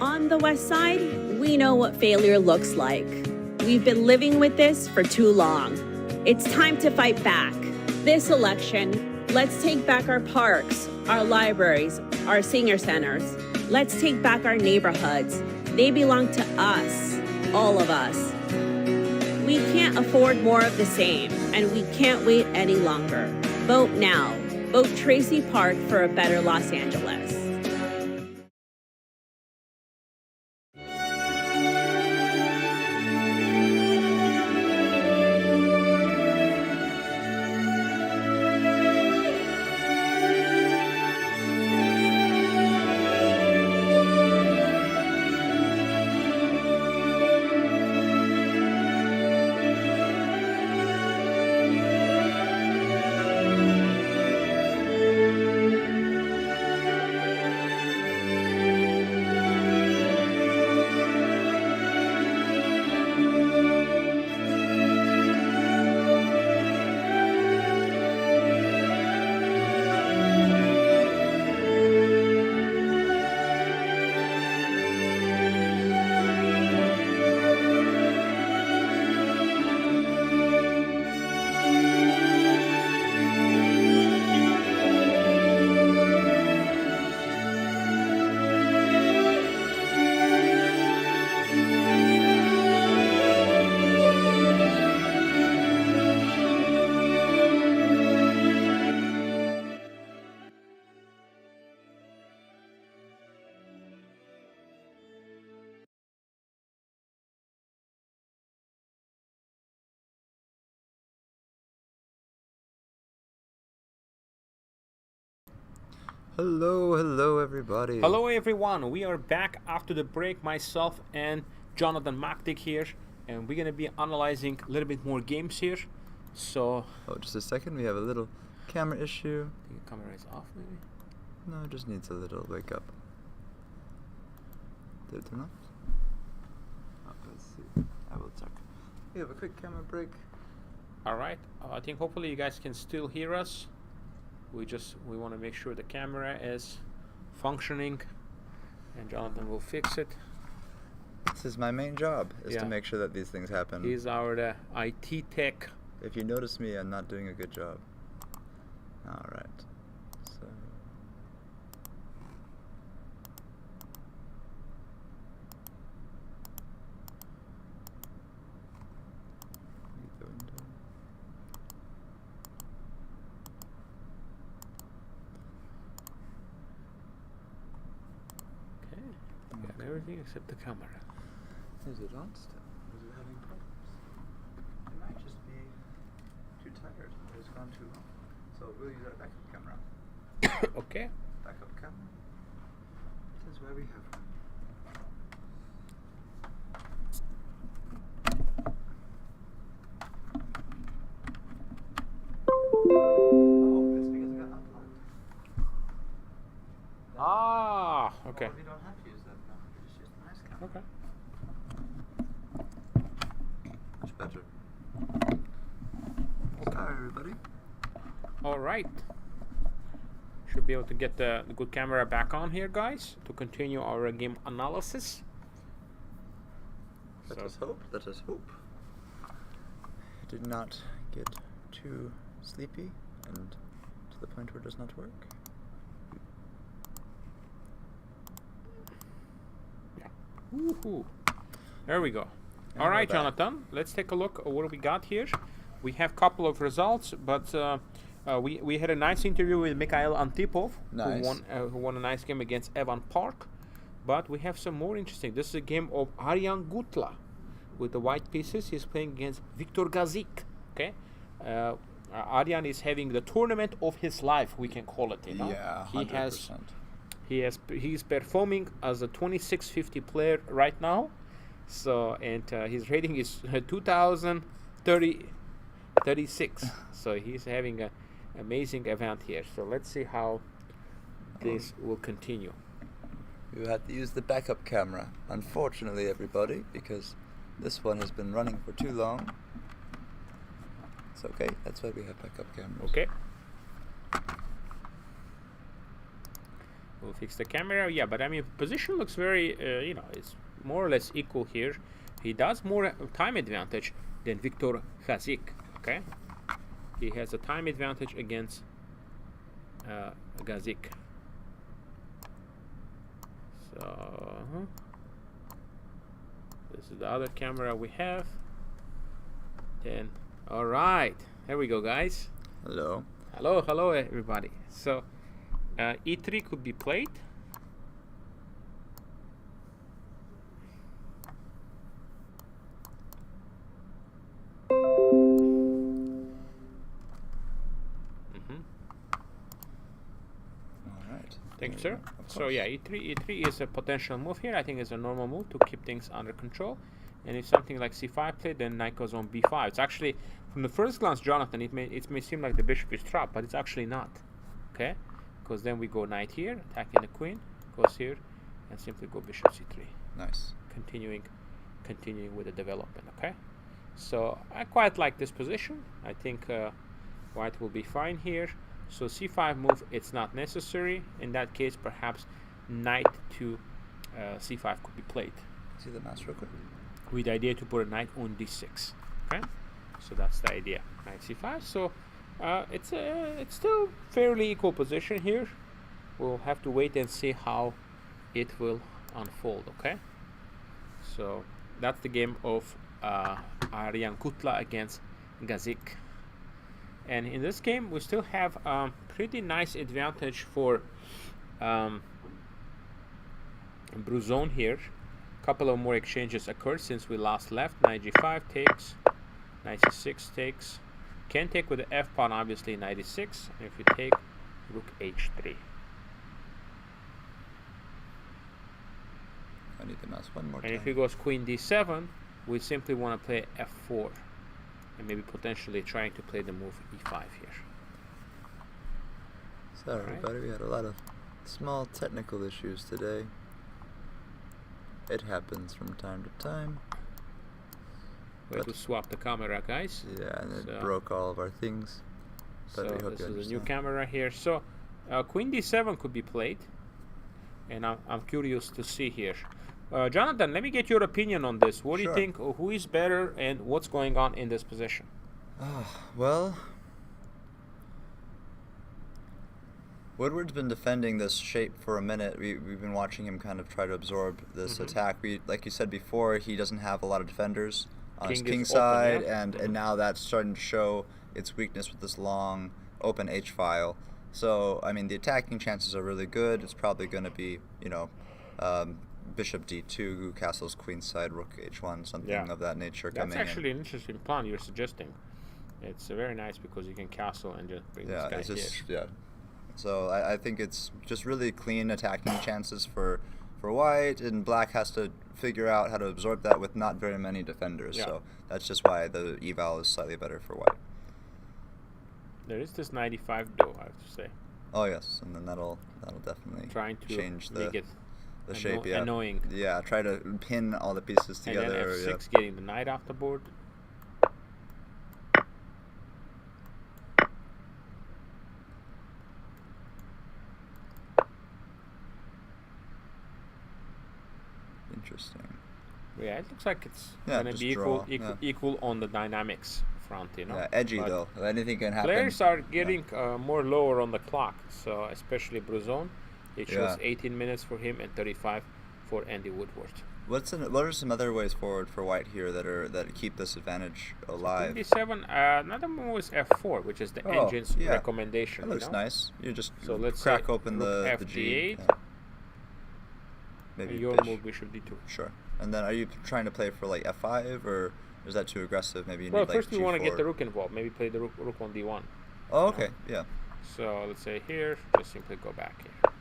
On the West Side, we know what failure looks like. We've been living with this for too long. It's time to fight back. This election, let's take back our parks, our libraries, our senior centers. Let's take back our neighborhoods. They belong to us, all of us. We can't afford more of the same, and we can't wait any longer. Vote now. Vote Tracy Park for a better Los Angeles. Hello everybody. Hello everyone. We are back after the break. Myself and Jonathan Machtig here, and we're gonna be analyzing a little bit more games here. So. Oh, just a second. We have a little camera issue. I think the camera is off, maybe. No, it just needs a little wake up. Did it turn off? Oh, let's see. I will check. We have a quick camera break. All right. I think hopefully you guys can still hear us. We want to make sure the camera is functioning, and Jonathan will fix it. This is my main job, is to make sure that these things happen. He's our IT tech. If you notice me, I'm not doing a good job. All right. So. Everything except the camera. Is it on still? Is it having problems? It might just be too tired. It's gone too long. So we'll use our backup camera. Okay. Backup camera. This is where we have one. Oh, it's because it got unplugged. Ah, okay. Well, we don't have to use that now. We just use the nice camera. Okay. Much better. Sorry, everybody. All right. Should be able to get the good camera back on here, guys, to continue our game analysis. Let us hope. Let us hope. I did not get too sleepy and to the point where it does not work. Woohoo! There we go. All right, Jonathan. Let's take a look at what we got here. We have a couple of results, but we had a nice interview with Mikhail Antipov, who won a nice game against Evan Park. But we have some more interesting. This is a game of Aryan Gutla with the white pieces. He's playing against Viktor Gazik. Okay, Aryan is having the tournament of his life. We can call it. You know? Yeah, 100%. He's performing as a 2650 player right now. So his rating is 2036. So he's having an amazing event here. So let's see how this will continue. You had to use the backup camera, unfortunately, everybody, because this one has been running for too long. It's okay. That's why we have backup cameras. Okay. We'll fix the camera. Yeah, but I mean, position looks very, it's more or less equal here. He does more time advantage than Viktor Gazik. Okay, he has a time advantage against Gazik. So this is the other camera we have. Then, all right, here we go, guys. Hello. Hello, everybody. So. E3 could be played. Alright. Thank you, sir. So yeah, E3 is a potential move here. I think it's a normal move to keep things under control. And if something like C5 played, then knight goes on B5. It's actually, from the first glance, Jonathan, it may seem like the bishop is trapped, but it's actually not. Okay? Because then we go knight here, attacking the queen, goes here, and simply go bishop c3. Nice. Continuing with the development. Okay, so I quite like this position. I think white will be fine here. So c5 move, it's not necessary. In that case, perhaps knight to c5 could be played. See the mouse real quick. With the idea to put a knight on d6. Okay, so that's the idea. Knight c5. So. It's still fairly equal position here. We'll have to wait and see how it will unfold. Okay, so that's the game of Aryan Gutla against Gazik. And in this game, we still have pretty nice advantage for Bruzon here. A couple of more exchanges occurred since we last left. Knight g5 takes, knight c6 takes. Can take with the f pawn, obviously, knight e6. And if you take, rook h3. I need the mouse one more And time. if he goes queen d7, we simply want to play f4. And maybe potentially trying to play the move e5 here. Sorry, everybody. We had a lot of small technical issues today. It happens from time to time. We had to swap the camera, guys. Yeah, and it broke all of our things. But So we hope this you is a new understand. camera here. So queen d7 could be played. And I'm curious to see here. Jonathan, let me get your opinion on this. What do you think? Who is better and what's going on in this position? Well, Woodward's been defending this shape for a minute. We've been watching him kind of try to absorb this attack. Like you said before, he doesn't have a lot of defenders on his king side, and now that's starting to show its weakness with this long open h-file. So, I mean, the attacking chances are really good. It's probably going to be, bishop d2, castles queenside, rook h1, something of that nature coming in. That's actually an interesting plan you're suggesting. It's very nice because you can castle and just bring this guy here. So I think it's just really clean attacking chances for white, and black has to figure out how to absorb that with not very many defenders. So that's just why the eval is slightly better for white. There is this 95 though, I have to say. Oh yes, and then that'll definitely change the shape. Yeah, annoying. Yeah, try to pin all the pieces together. And then f6, getting the knight off the board. Interesting. Yeah, it looks like it's gonna be equal on the dynamics front, Yeah, edgy though. Anything can happen. Players are getting more lower on the clock, so especially Bruzon. It shows 18 minutes for him and 35 for Andy Woodward. What are some other ways forward for white here that keep this advantage alive? So 27. Another move is f4, which is the engine's recommendation. That looks nice. You just let's crack open the f G. d8. Maybe your move bishop d2. Sure. And then are you trying to play for like f5, or is that too aggressive? Maybe you need like first we want to g4. get the rook involved. Maybe play the rook on d1. Oh, okay. Yeah. So let's say here, just simply go back here.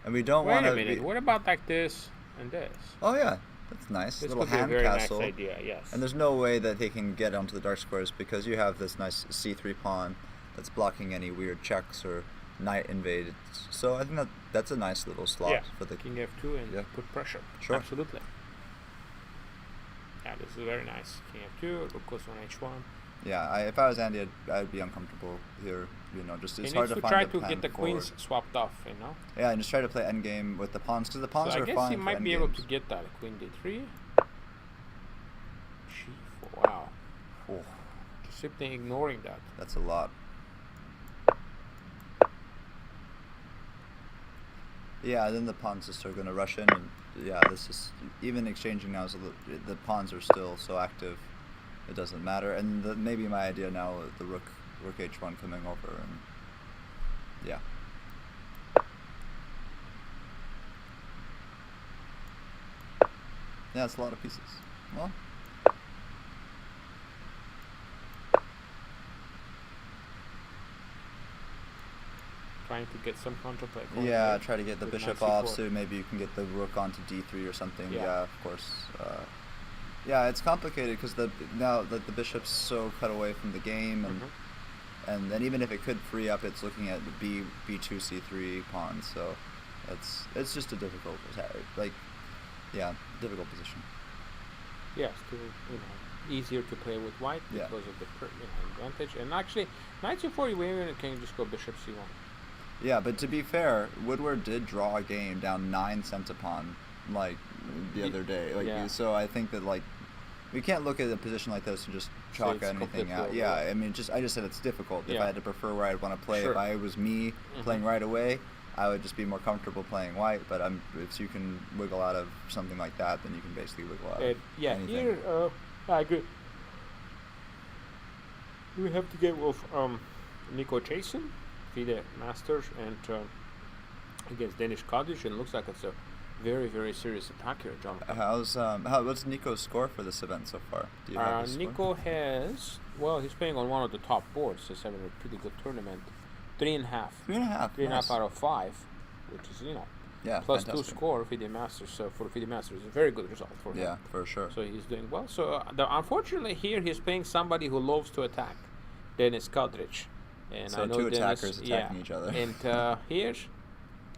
And we don't want to. Wait a minute. What about like this and this? Oh yeah, that's nice. This little could be hand a very castle. nice idea. Yes. And there's no way that they can get onto the dark squares because you have this nice c3 pawn that's blocking any weird checks or knight invades. So I think that's a nice little slot for the king f2 and put pressure. Sure. Absolutely. Yeah, this is very nice. King f2, rook goes on h1. Yeah, if I was Andy, I'd be uncomfortable here. Just it's hard to find try a to plan get the forward. queens swapped off. Yeah, and just try to play endgame with the pawns because the pawns are fine. So I guess he might be able to get that. Queen d3. g4. Wow. Oh. Just simply ignoring that. That's a lot. Yeah, then the pawns just are going to rush in, and this is even exchanging now. The pawns are still so active, it doesn't matter. And maybe my idea now, the rook h1 coming over, and yeah. Yeah, it's a lot of pieces. Well. Trying to get some counterplay. Yeah, try to get the bishop off, so maybe you can get the rook onto d3 or something. Yeah, of course. Yeah, it's complicated because now that the bishop's so cut away from the game, and then even if it could free up, it's looking at the b2 c3 pawns. So it's just a difficult difficult position. Yeah, still easier to play with white because of the advantage. And actually, knight c4 you can just go bishop c1. Yeah, but to be fair, Woodward did draw a game down 9 centipon the other day. So I think that we can't look at a position like this and just chalk anything out. Yeah, I mean, I just said it's difficult. If I had to prefer where I'd want to play, if I was me playing right away, I would just be more comfortable playing white. But if you can wiggle out of something like that, then you can basically wiggle out of anything. Here, I agree. We have to get with Nico Jason, FIDE Masters, and against Danish Kaddish, and it looks like it's a very, very serious attack here, Jonathan. What's Nico's score for this event so far? Do you have his Nico has, he's playing on one of the top boards. He's having a pretty good tournament. 3.5. 3.5. 3.5 out of 5, which is, Yeah, plus fantastic. 2 score FIDE Masters. So for FIDE Masters, it's a very good result for him. Yeah, for sure. So he's doing well. So unfortunately here he's playing somebody who loves to attack, Dennis Kodrich. And so I know 2 Dennis, attackers attacking each other. And here,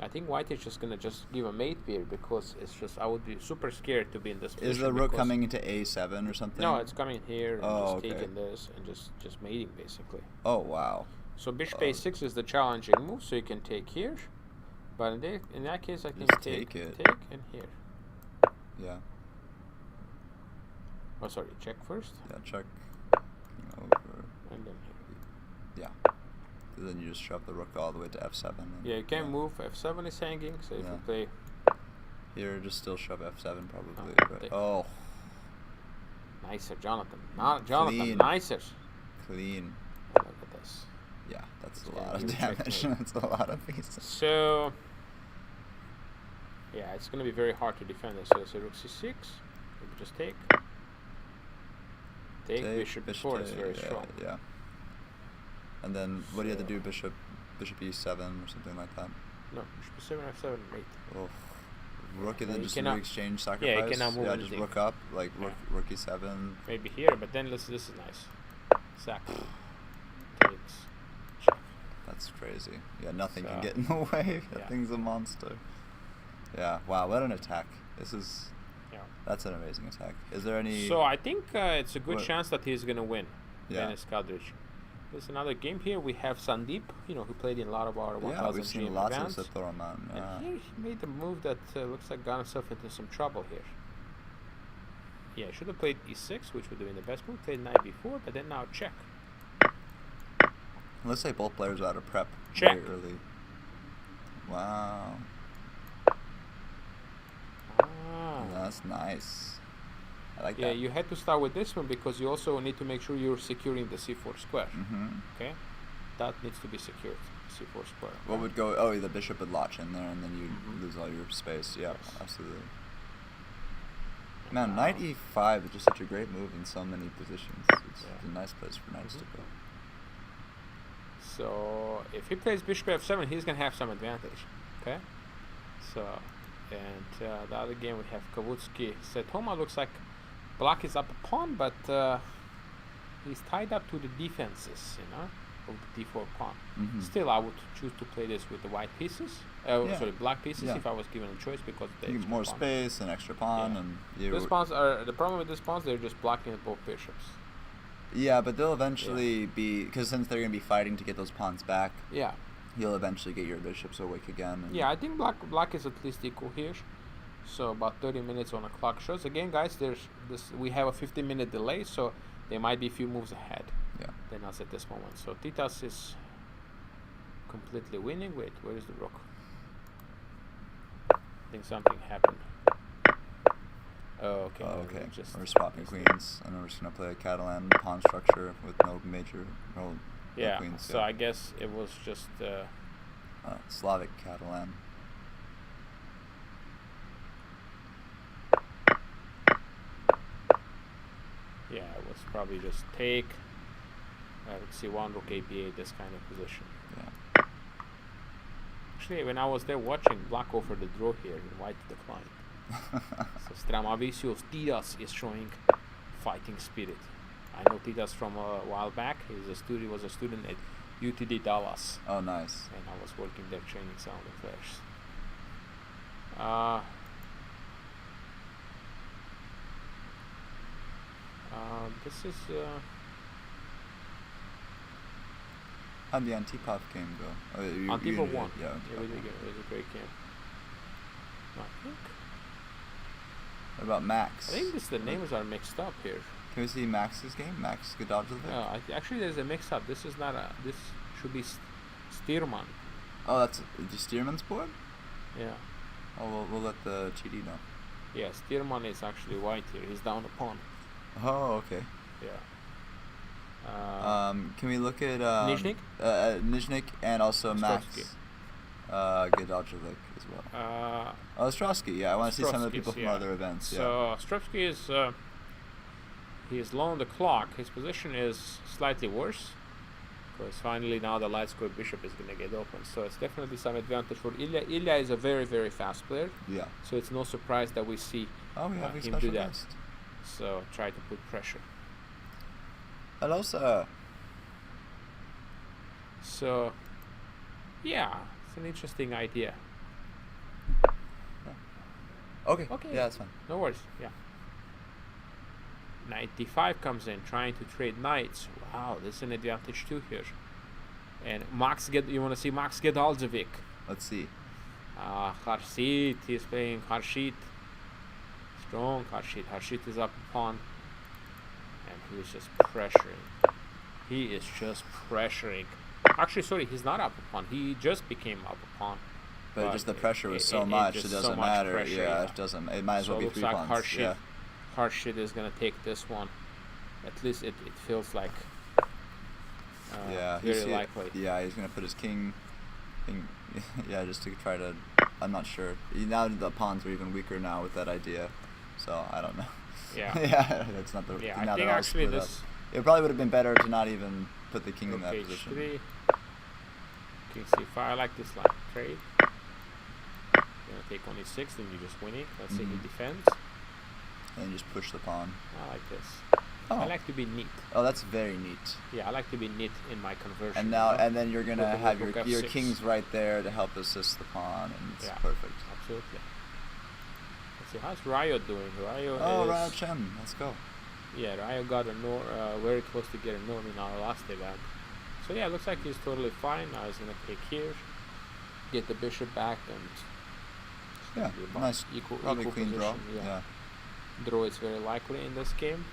I think White is just gonna give a mate pair because it's just I would be super scared to be in this position. Is the rook coming into A7 or something? No, it's coming here and just okay. taking this and just mating basically. Oh wow. So bishop A6 is the challenging move, so you can take here. But in that case, I can take and here. Yeah. Oh, sorry, check first. Yeah, check. Over. And then here. Yeah. So then you just shove the rook all the way to F7. Yeah, you can move. F7 is hanging, so if you play... Here, just still shove F7 probably. Oh. Nicer, Jonathan. Jonathan, Clean. nicer. Clean. Look at this. Yeah, that's a lot of damage. That's a lot of pieces. So... Yeah, it's going to be very hard to defend this. So it's a rook c6. We just take. Take bishop b4 is very strong. Yeah. And then what do you have to do? Bishop e7 or something like that? No, bishop b7 f7 mate. Oh. Rook and then just exchange sacrifice? Yeah, you cannot move anything. Just rook up, like rook e7. Maybe here, but then this is nice. Sack. Takes. Check. That's crazy. Yeah, nothing can get in the way. That thing's a monster. Yeah, wow, what an attack. This is... That's an amazing attack. Is there any... So I think it's a good chance that he's going to win, Dennis Kodrich. There's another game here. We have Sandeep, who played in a lot of our 1000 Yeah, we've seen lots events. of Setoraman. Yeah. And here he made a move that looks like got himself into some trouble here. Yeah, he should have played e6, which would have been the best move. Played knight b4, but then now check. Let's say both players are out of prep Check. very early. Wow. That's nice. I like that. Yeah, you had to start with this one because you also need to make sure you're securing the c4 square. Okay? That needs to be secured, c4 square. What would go... Oh, the bishop would latch in there and then you lose all your space. Yeah, absolutely. Man, knight e5 is just such a great move in so many positions. It's a nice place for knights to go. So, if he plays bishop f7, he's going to have some advantage. Okay? So... And the other game we have Kavutsky. Setoma looks like black is up a pawn, but he's tied up to the defenses, of the d4 pawn. Still, I would choose to play this with the white pieces. Sorry, black pieces if I was given a choice because you get more space, an extra pawn, and these pawns are the problem with these pawns. They're just blocking both bishops. Yeah, but they'll eventually be because since they're going to be fighting to get those pawns back. Yeah. You'll eventually get your bishops awake again. Yeah, I think black is at least equal here. So about 30 minutes on the clock shows. Again, guys, we have a 15-minute delay, so there might be a few moves ahead than us at this moment. So Titas is completely winning. Wait, where is the rook? I think something happened. Oh, okay. Okay. We're swapping queens, and we're just gonna play a Catalan pawn structure with no major role. Yeah, queens, so I guess it was just... Slavic Catalan. Yeah, it was probably just take. Let's see, one rook APA, this kind of position. Yeah. Actually, when I was there watching, black offered the draw here and white declined. So Stramavicius Titas is showing fighting spirit. I know Titas from a while back. He was a student at UTD Dallas. Oh, nice. And I was working there training some of the players. This is... How'd the Antipov game go? Antipov won. Yeah, it was a great game. I think. What about Max? I think the names are mixed up here. Can we see Max's game? Max Godovlev? Actually, there's a mix-up. This is not a... This should be Stearman. Oh, that's the Stearman's board? Yeah. Oh, we'll let the TD know. Yeah, Stearman is actually white here. He's down a pawn. Oh, okay. Yeah. Can we look at... Nizhnik? Nizhnik and also Max Godovlev as well. Ostrovsky, yeah. I want to see some of the people from other events. So, Ostrovsky is... he is low on the clock. His position is slightly worse Because finally now the light square bishop is going to get open. So it's definitely some advantage for Ilya. Ilya is a very, very fast player. Yeah. So it's no surprise that we see him do that. So try to put pressure. Hello, sir. So, yeah, it's an interesting idea. Okay. Yeah, that's fine. No worries. Yeah. Knight d5 comes in, trying to trade knights. Wow, this is an advantage too here. And you want to see Max Gedaljevic? Let's see. Harshit, he's playing Harshit. Strong Harshit. Harshit is up a pawn. And he's just pressuring. He is just pressuring. Actually, sorry, he's not up a pawn. He just became up a pawn. But just the pressure was so much, it doesn't matter. Pressure, yeah, it doesn't. It might as well be 3 like pawns. Harshit is gonna take this one. At least it feels like. Very likely. Yeah, he's gonna put his king. Yeah, just to try to. I'm not sure. Now the pawns are even weaker now with that idea, so I don't know. Yeah. Yeah, that's not the. Yeah, I think actually this. It probably would have been better to not even put the king in that Page position. 3. King c5. I like this line trade. You're gonna take on e6, then you're just winning. Let's see he defends. And just push the pawn. I like this. Oh. I like to be neat. Oh, that's very neat. Yeah, I like to be neat in my conversion. And now, and then you're gonna have your kings right there to help assist the pawn, and it's perfect. Absolutely. Let's see, how's Ryo doing? Ryo Chen, let's go. Yeah, Ryo got a very close to get a norm in our last event. So yeah, it looks like he's totally fine. Now he's gonna take here, get the bishop back, and nice. Probably equal queen position. draw. Yeah. Draw is very likely in this game.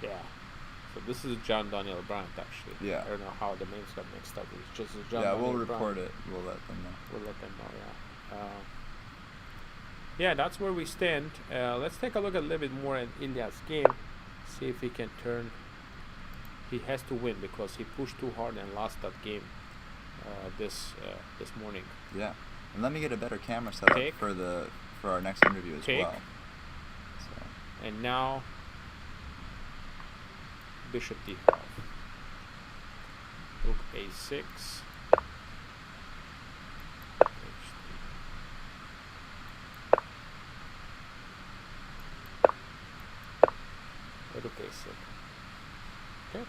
Yeah. So this is John Daniel Brandt actually. Yeah. I don't know how the names got mixed up. It's just John. Yeah, Daniel we'll report Brandt. it. We'll let them know. We'll let them know. Yeah. Yeah, that's where we stand. Let's take a look a little bit more at Ilya's game. See if he can turn. He has to win because he pushed too hard and lost that game this morning. Yeah, and let me get a better camera set up for our next interview as well. So. And now bishop d5, rook a6. Rook a6. Okay.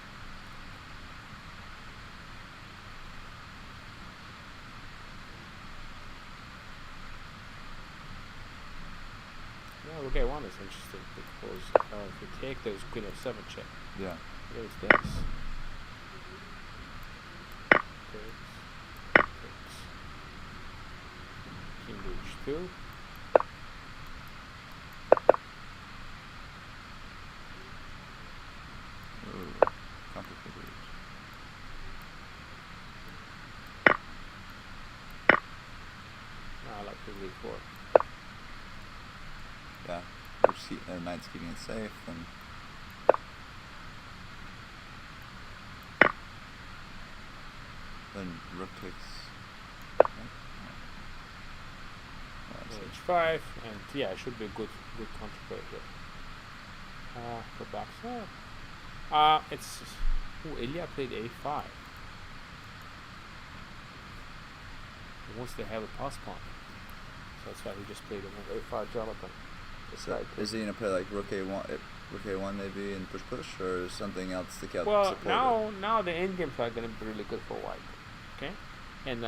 Yeah, rook a1 is interesting because if you take there's queen f7 check. Yeah. There's this. Takes. King to h2. Complicated. I like the v4. Yeah, knight's keeping it safe, and then rook takes h5, and yeah, it should be a good counterplay here. Go back. It's Ilya played a5. He wants to have a pass pawn, so that's why he just played a a5 Jonathan. So is he gonna play like rook a1 maybe and push, or something else to get Well, supported? now the endgames are gonna be really good for white. Okay, and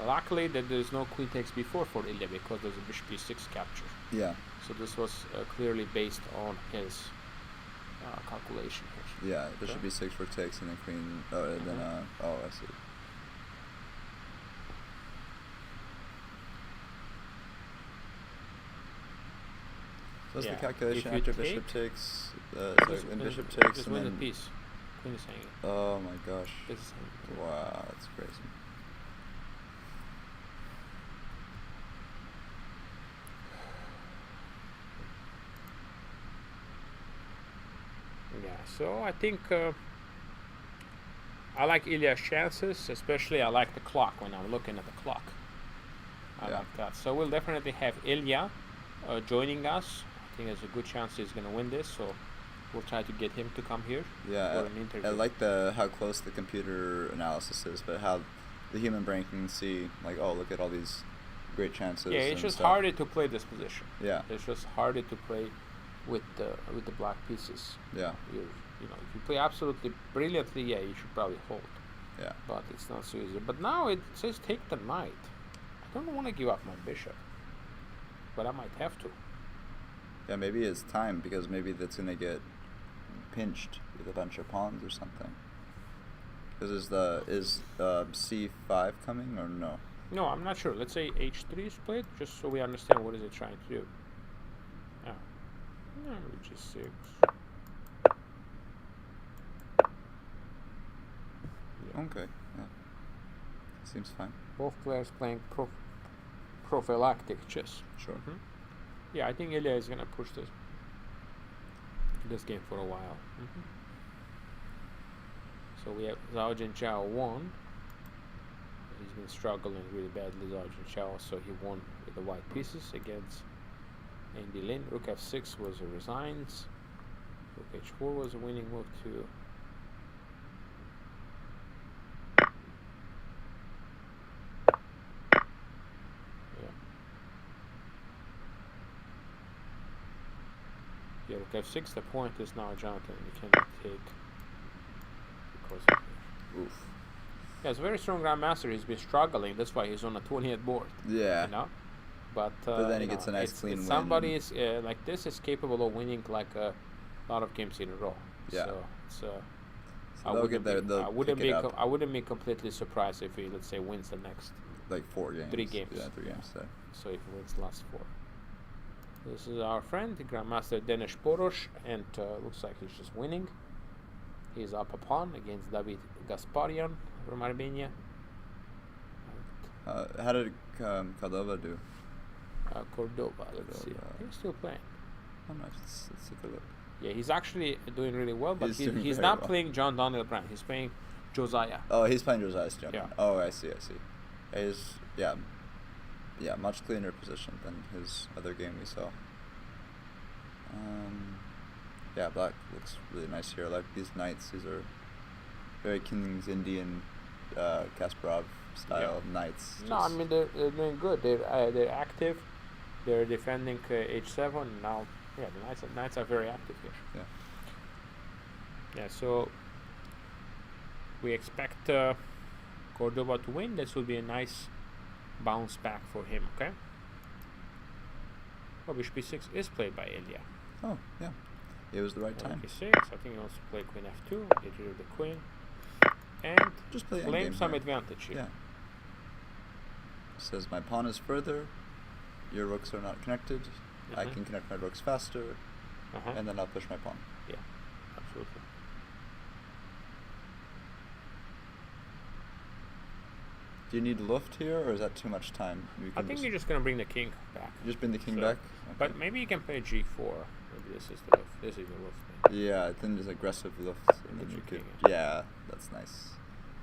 luckily that there's no queen takes b4 for Ilya because there's a bishop e6 capture. Yeah. So this was clearly based on his calculation here. Yeah, bishop b6 rook takes and then queen. And then I see. What's the calculation after bishop takes? When bishop takes, just and win then the piece. Queen is hanging. Oh my gosh! This is hanging. Wow, that's crazy. Yeah, so I think I like Ilya's chances, especially I like the clock when I'm looking at the clock. I like that. So we'll definitely have Ilya joining us. I think there's a good chance he's going to win this. So We'll try to get him to come here Yeah, for an interview. I like how close the computer analysis is, but how the human brain can see, like, oh, look at all these great chances. Yeah, it's and just stuff. harder to play this position. Yeah. It's just harder to play with the black pieces. Yeah. You know, if you play absolutely brilliantly, yeah, you should probably hold. Yeah. But it's not so easy. But now it says take the knight. I don't want to give up my bishop, but I might have to. Yeah, maybe it's time, because maybe that's gonna get pinched with a bunch of pawns or something. Because is c5 coming or no? No, I'm not sure. Let's say h3 is played, just so we understand what is it trying to do. Oh. No, g6. Yeah. Okay. Yeah. Seems fine. Both players playing prophylactic chess. Sure. Mm-hmm. Yeah, I think Ilya is gonna push this game for a while. Mm-hmm. So we have Zhao Jinzhao won. He's been struggling really badly, Zhao Jinzhao, so he won with the white pieces against Andy Lin. Rook f6 was a resigns. Rook h4 was a winning move too. Yeah, rook f6, the point is now, Jonathan, you cannot take because of it. Oof. Yeah, it's a very strong grandmaster. He's been struggling. That's why he's on a 20th board. Yeah. You know? But then he gets a nice clean win. Somebody is like this is capable of winning like a lot of games in a row. Yeah. So it's so I wouldn't be completely surprised if he, let's say, wins the next like 4 games. 3 games. Yeah, 3 games. So if he wins the last 4. This is our friend, the Grandmaster Denis Porosh, and looks like he's just winning. He's up a pawn against David Gasparian from Armenia. How did Cordova do? Cordova, let's see. He's still playing. Oh, nice. Let's take a look. Yeah, he's actually doing really well, but he's not playing John Daniel Brand. He's playing Josiah. Oh, he's playing Josiah's John. Yeah. Oh, I see. He's much cleaner position than his other game we saw. Yeah, black looks really nice here. I like these knights. These are very King's Indian, Kasparov style knights. No, I mean they're doing good. They're active. They're defending h7 now. Yeah, the knights are very active here. Yeah. Yeah, so we expect Cordova to win. This will be a nice bounce back for him. Okay. Oh, bishop b6 is played by Ilya. Oh, yeah. It was the right time. b6. I think he wants to play queen f2. Get rid of the queen. And just play claim some advantage here. Yeah. Says my pawn is further. Your rooks are not connected. I can connect my rooks faster. And then I'll push my pawn. Yeah, absolutely. Do you need Luft here, or is that too much time? I think you're just going to bring the king back. You just bring the king back? Okay. But maybe you can play g4. Maybe this is the Luft. This is the Luft. Yeah, then there's aggressive Luft. And then you could, yeah, that's nice.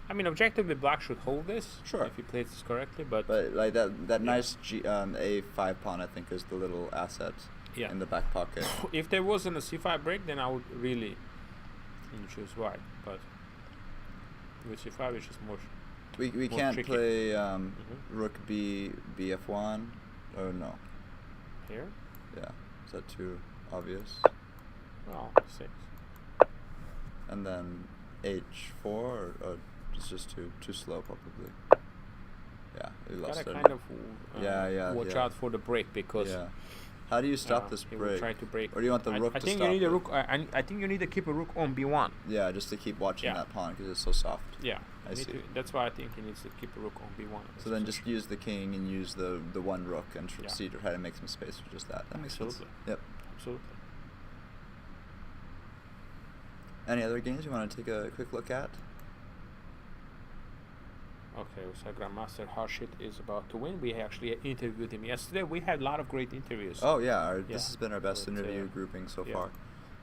I mean, objectively, black should hold this. Sure. If he plays this correctly, but like that nice a5 pawn, I think, is the little asset in the back pocket. If there wasn't a c5 break, then I would really choose white. But with c5, it's just more. We can't tricky. Play rook bf1 or no. Here? Yeah. Is that too obvious? Well, 6. And then h4 or it's just too slow probably. Yeah, we lost it. Gotta kind of watch out for the break because. Yeah. How do you stop this break? Will try to break. Or do you want the rook to stop? I think you need a rook. I think you need to keep a rook on b1. Yeah, just to keep watching that pawn because it's so soft. Yeah, I see. That's why I think he needs to keep a rook on b1. So then just use the king and use the one rook and see to try to make some space for just that. That makes sense. Yep. Absolutely. Any other games you want to take a quick look at? Okay, so Grandmaster Harshit is about to win. We actually interviewed him yesterday. We had a lot of great interviews. Oh yeah, this has been our best interview grouping so far,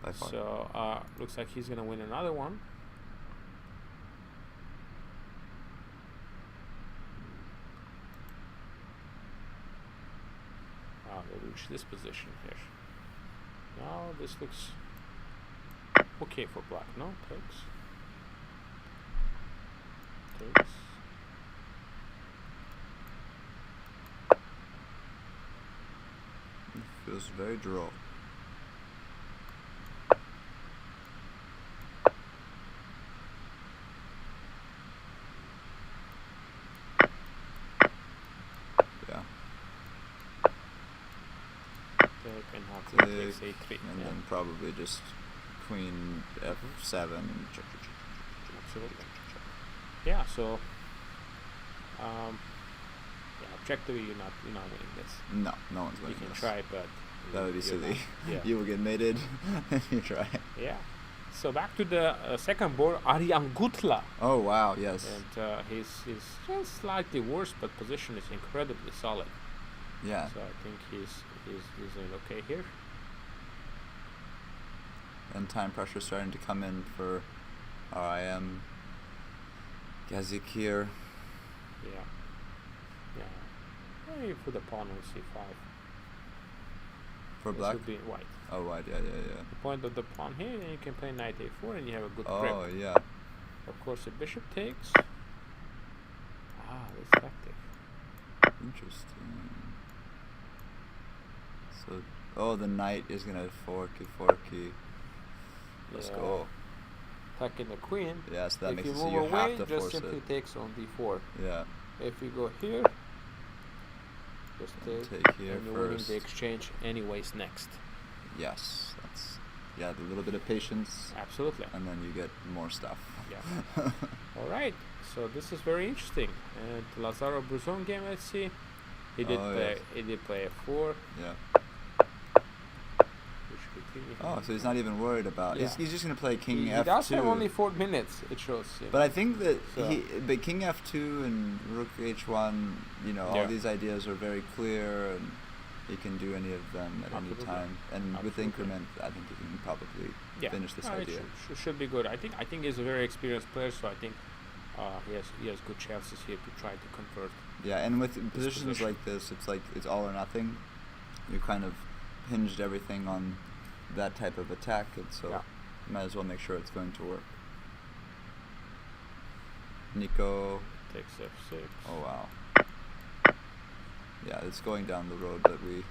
by far. So looks like he's gonna win another one. Wow, they reached this position here. Now this looks Okay for black, no? Takes. It feels very draw. Yeah. Take and have Take, takes a3. and then probably just queen f7. Absolutely. Yeah. So. Objectively, you're not winning this. No, no one's winning. You can this. try, but that would be silly. Yeah. You will get mated if you try. Yeah. So back to the second board, Aryan Gutla. Oh wow, yes. And he's just slightly worse, but position is incredibly solid. Yeah. So I think he's doing okay here. And time pressure starting to come in for RIM. Gazik here. Yeah. Maybe for the pawn on c5. For this black? Would be white. Oh, white, yeah. The point of the pawn here, and you can play knight a4, and you have a good grip. Oh, yeah. Of course, the bishop takes. This tactic. Interesting. So, the knight is gonna forky. Let's go. Attacking the queen. Yeah, so that makes it it so you have to just force simply it. takes on d4. Yeah. If you go here, just take here and you're winning the exchange anyways next. Yes, that's a little bit of patience. Absolutely. And then you get more stuff. Yeah. All right. So this is very interesting. And Lazaro Bruzon game, let's see. He did play a4. Yeah. Oh, so he's not even worried about. Yeah. He's just gonna play king he f2. He does have only 4 minutes. It shows. But I think that but king f2 and rook h1, all these ideas are very clear, and he can do any of them at any time. And with increment, I think he can probably finish this idea. It should be good. I think he's a very experienced player, so I think he has good chances here to try to convert. Yeah, and with positions like this, it's all or nothing. You kind of hinged everything on that type of attack, and so you might as well make sure it's going to work. Nico takes f6. Oh wow. Yeah, it's going down the road that we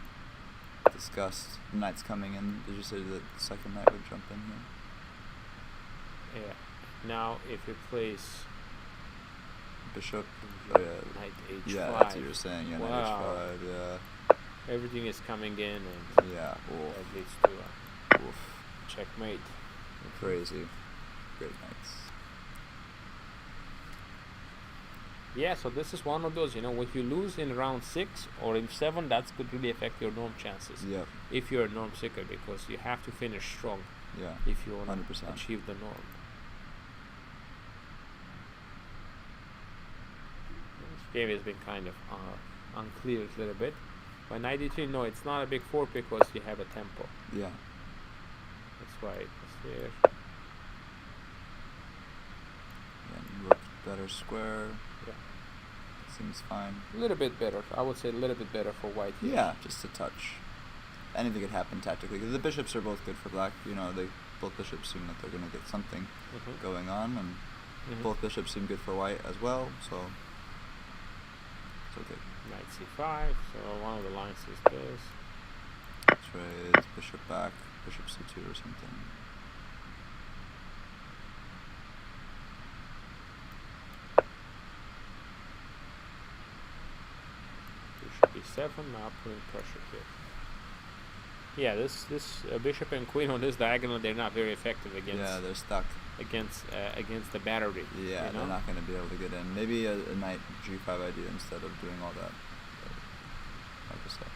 discussed. Knight's coming in. Did you say that the second knight would jump in here? Yeah. Now if he plays bishop, knight h5. Yeah, that's what you're saying. Yeah, knight h5. Yeah. Everything is coming in, and that leads to a checkmate. Crazy. Great knights. Yeah, so this is one of those, if you lose in round 6 or in 7, that could really affect your norm chances. Yeah. If you're a norm seeker, because you have to finish strong. Yeah. If you want 100%. to achieve the norm. This game has been kind of unclear a little bit. By knight d3, no, it's not a big fork because you have a tempo. Yeah. That's why it's here. And look better square. Yeah. Seems fine. A little bit better. I would say a little bit better for white here. Yeah, just a touch. Anything could happen tactically, because the bishops are both good for black. Both bishops seem that they're going to get something going on, and both bishops seem good for white as well, so it's okay. Knight c5, so one of the lines is this. Trades, bishop back, bishop c2 or something. Bishop e7, now putting pressure here. Yeah, this bishop and queen on this diagonal, they're not very effective against. Yeah, they're stuck against the battery. Yeah, they're not going to be able to get in. Maybe a knight g5 idea instead of doing all that. Like I said.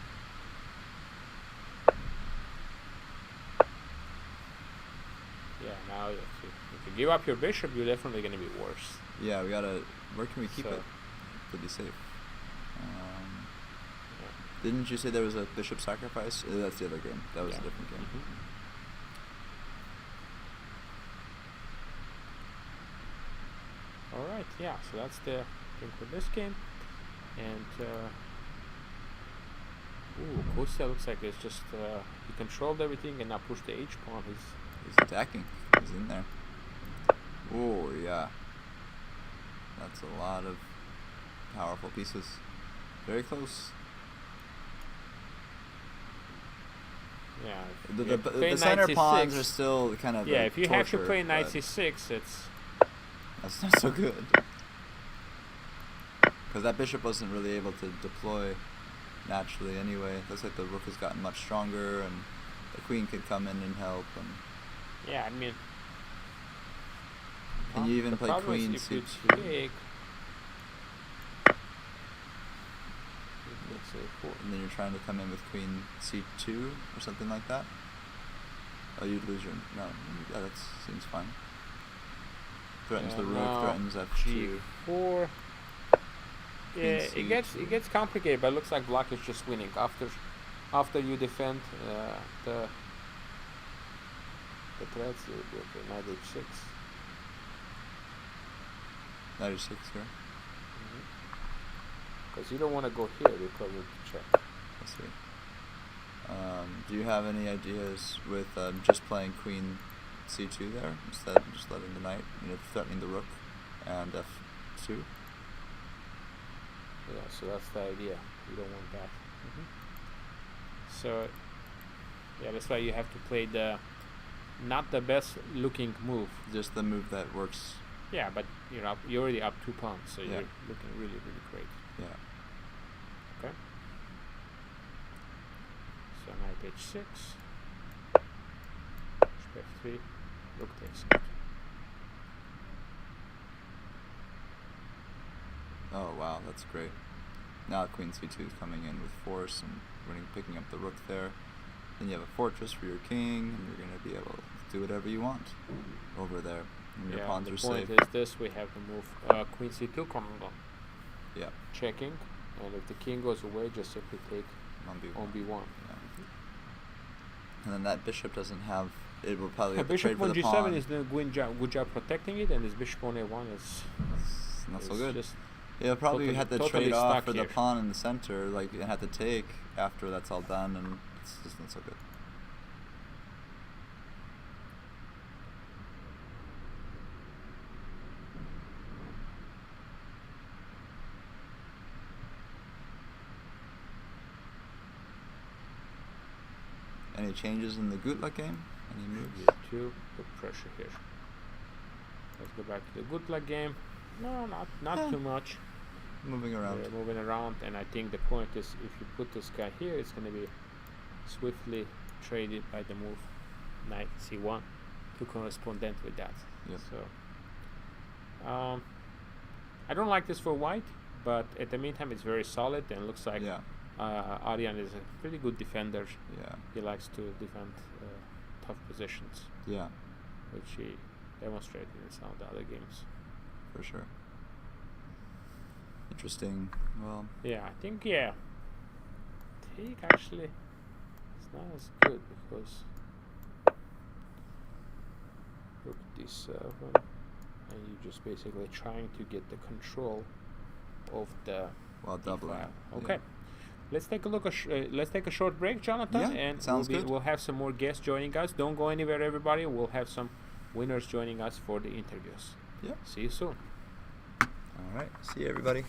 Yeah, now if you give up your bishop, you're definitely going to be worse. Yeah, we gotta. Where can we keep it to be safe? Didn't you say there was a bishop sacrifice? That's the other game. That was a different game. All right, yeah. So that's the thing for this game, and Kostya looks like it's just he controlled everything and now pushed the h pawn. He's attacking. He's in there. Oh, yeah. That's a lot of powerful pieces. Very close. Yeah. The center pawns are still kind of if you have to torture, play knight c6, that's not so good. Because that bishop wasn't really able to deploy naturally anyway. Looks like the rook has gotten much stronger, and the queen could come in and help. And yeah, I mean, can you even play queen c2? And then you're trying to come in with queen c2 or something like that. Oh, you'd lose your yeah. That seems fine. Threatens the rook. Threatens f2. G4. Yeah, it gets complicated, but it looks like black is just winning after you defend the threats. Okay, knight h6. Knight h6 here. Because you don't want to go here because of the check. I see. Do you have any ideas with just playing queen c2 there instead of just letting the knight, threatening the rook and f2? Yeah, so that's the idea. You don't want that. So, yeah, that's why you have to play not the best looking move. Just the move that works. Yeah, but you're already up 2 pawns, so you're looking really, really great. Yeah. Okay. So knight h6, bishop f3, rook takes it. Oh wow, that's great. Now queen c2 is coming in with force and picking up the rook there. Then you have a fortress for your king, and you're going to be able to do whatever you want over there. And your pawns are safe. The point is this: we have to move queen c2 coming on. Yeah. Checking, and if the king goes away, just simply take on b1. Yeah. And then that bishop doesn't have. It will probably have to bishop trade for on the g7 pawn. is doing good job protecting it, and this bishop on a1 is not so good. Just yeah, probably had to trade off for here. the pawn in the center, and had to take after that's all done, and it's just not so good. Any changes in the Gutla game? Any moves? To put pressure here. Let's go back to the Gutla game. No, not too much. Moving around. Moving around, and I think the point is if you put this guy here, it's going to be swiftly traded by the move knight c1 to correspondent with that. Yep. So I don't like this for white, but at the meantime it's very solid and looks like Aryan is a pretty good defender. Yeah. He likes to defend tough positions. Yeah. Which he demonstrated in some of the other games. For sure. Interesting. Well. Yeah, I think take actually it's not as good because rook d7, and you just basically trying to get the control of the while doubling. Okay. Let's take a look. Let's take a short break, Jonathan, and we'll have some more guests joining us. Don't go anywhere, everybody. We'll have some winners joining us for the interviews. Yep. See you soon. All right. See you, everybody.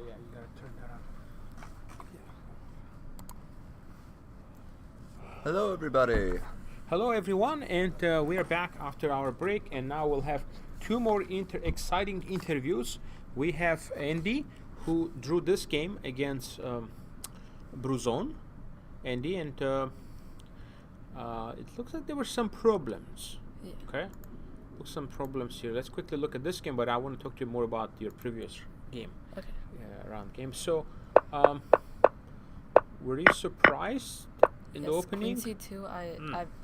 yeah, you gotta turn that on. Hello, everybody. Hello, everyone, and we are back after our break, and now we'll have two more exciting interviews. We have Andy, who drew this game against Bruzon. Andy, and it looks like there were some problems. Yeah. Okay, looks some problems here. Let's quickly look at this game, but I want to talk to you more about your previous game. Okay. Round game. So, were you surprised in the opening? Queen C2, I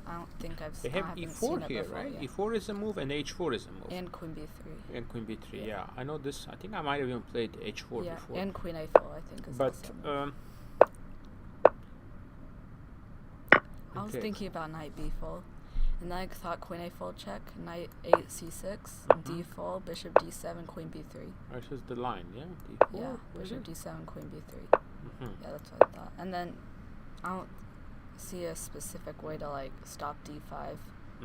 don't think I've They I have haven't E4 seen it here, before, right? yeah. E4 is a move, and H4 is a move. And Queen B3. And Queen B3, yeah. I know this. I think I might have even played H4 Yeah, before. and Queen A4, I think is But also a move. I was okay. thinking about knight b4, and then I thought queen a4 check, knight 8 c6, d4, bishop d7, queen b3. This is the line, yeah? D4? Yeah, What is bishop it? d7, queen b3. Mhm. Yeah, that's what I thought. And then I don't see a specific way to like stop d5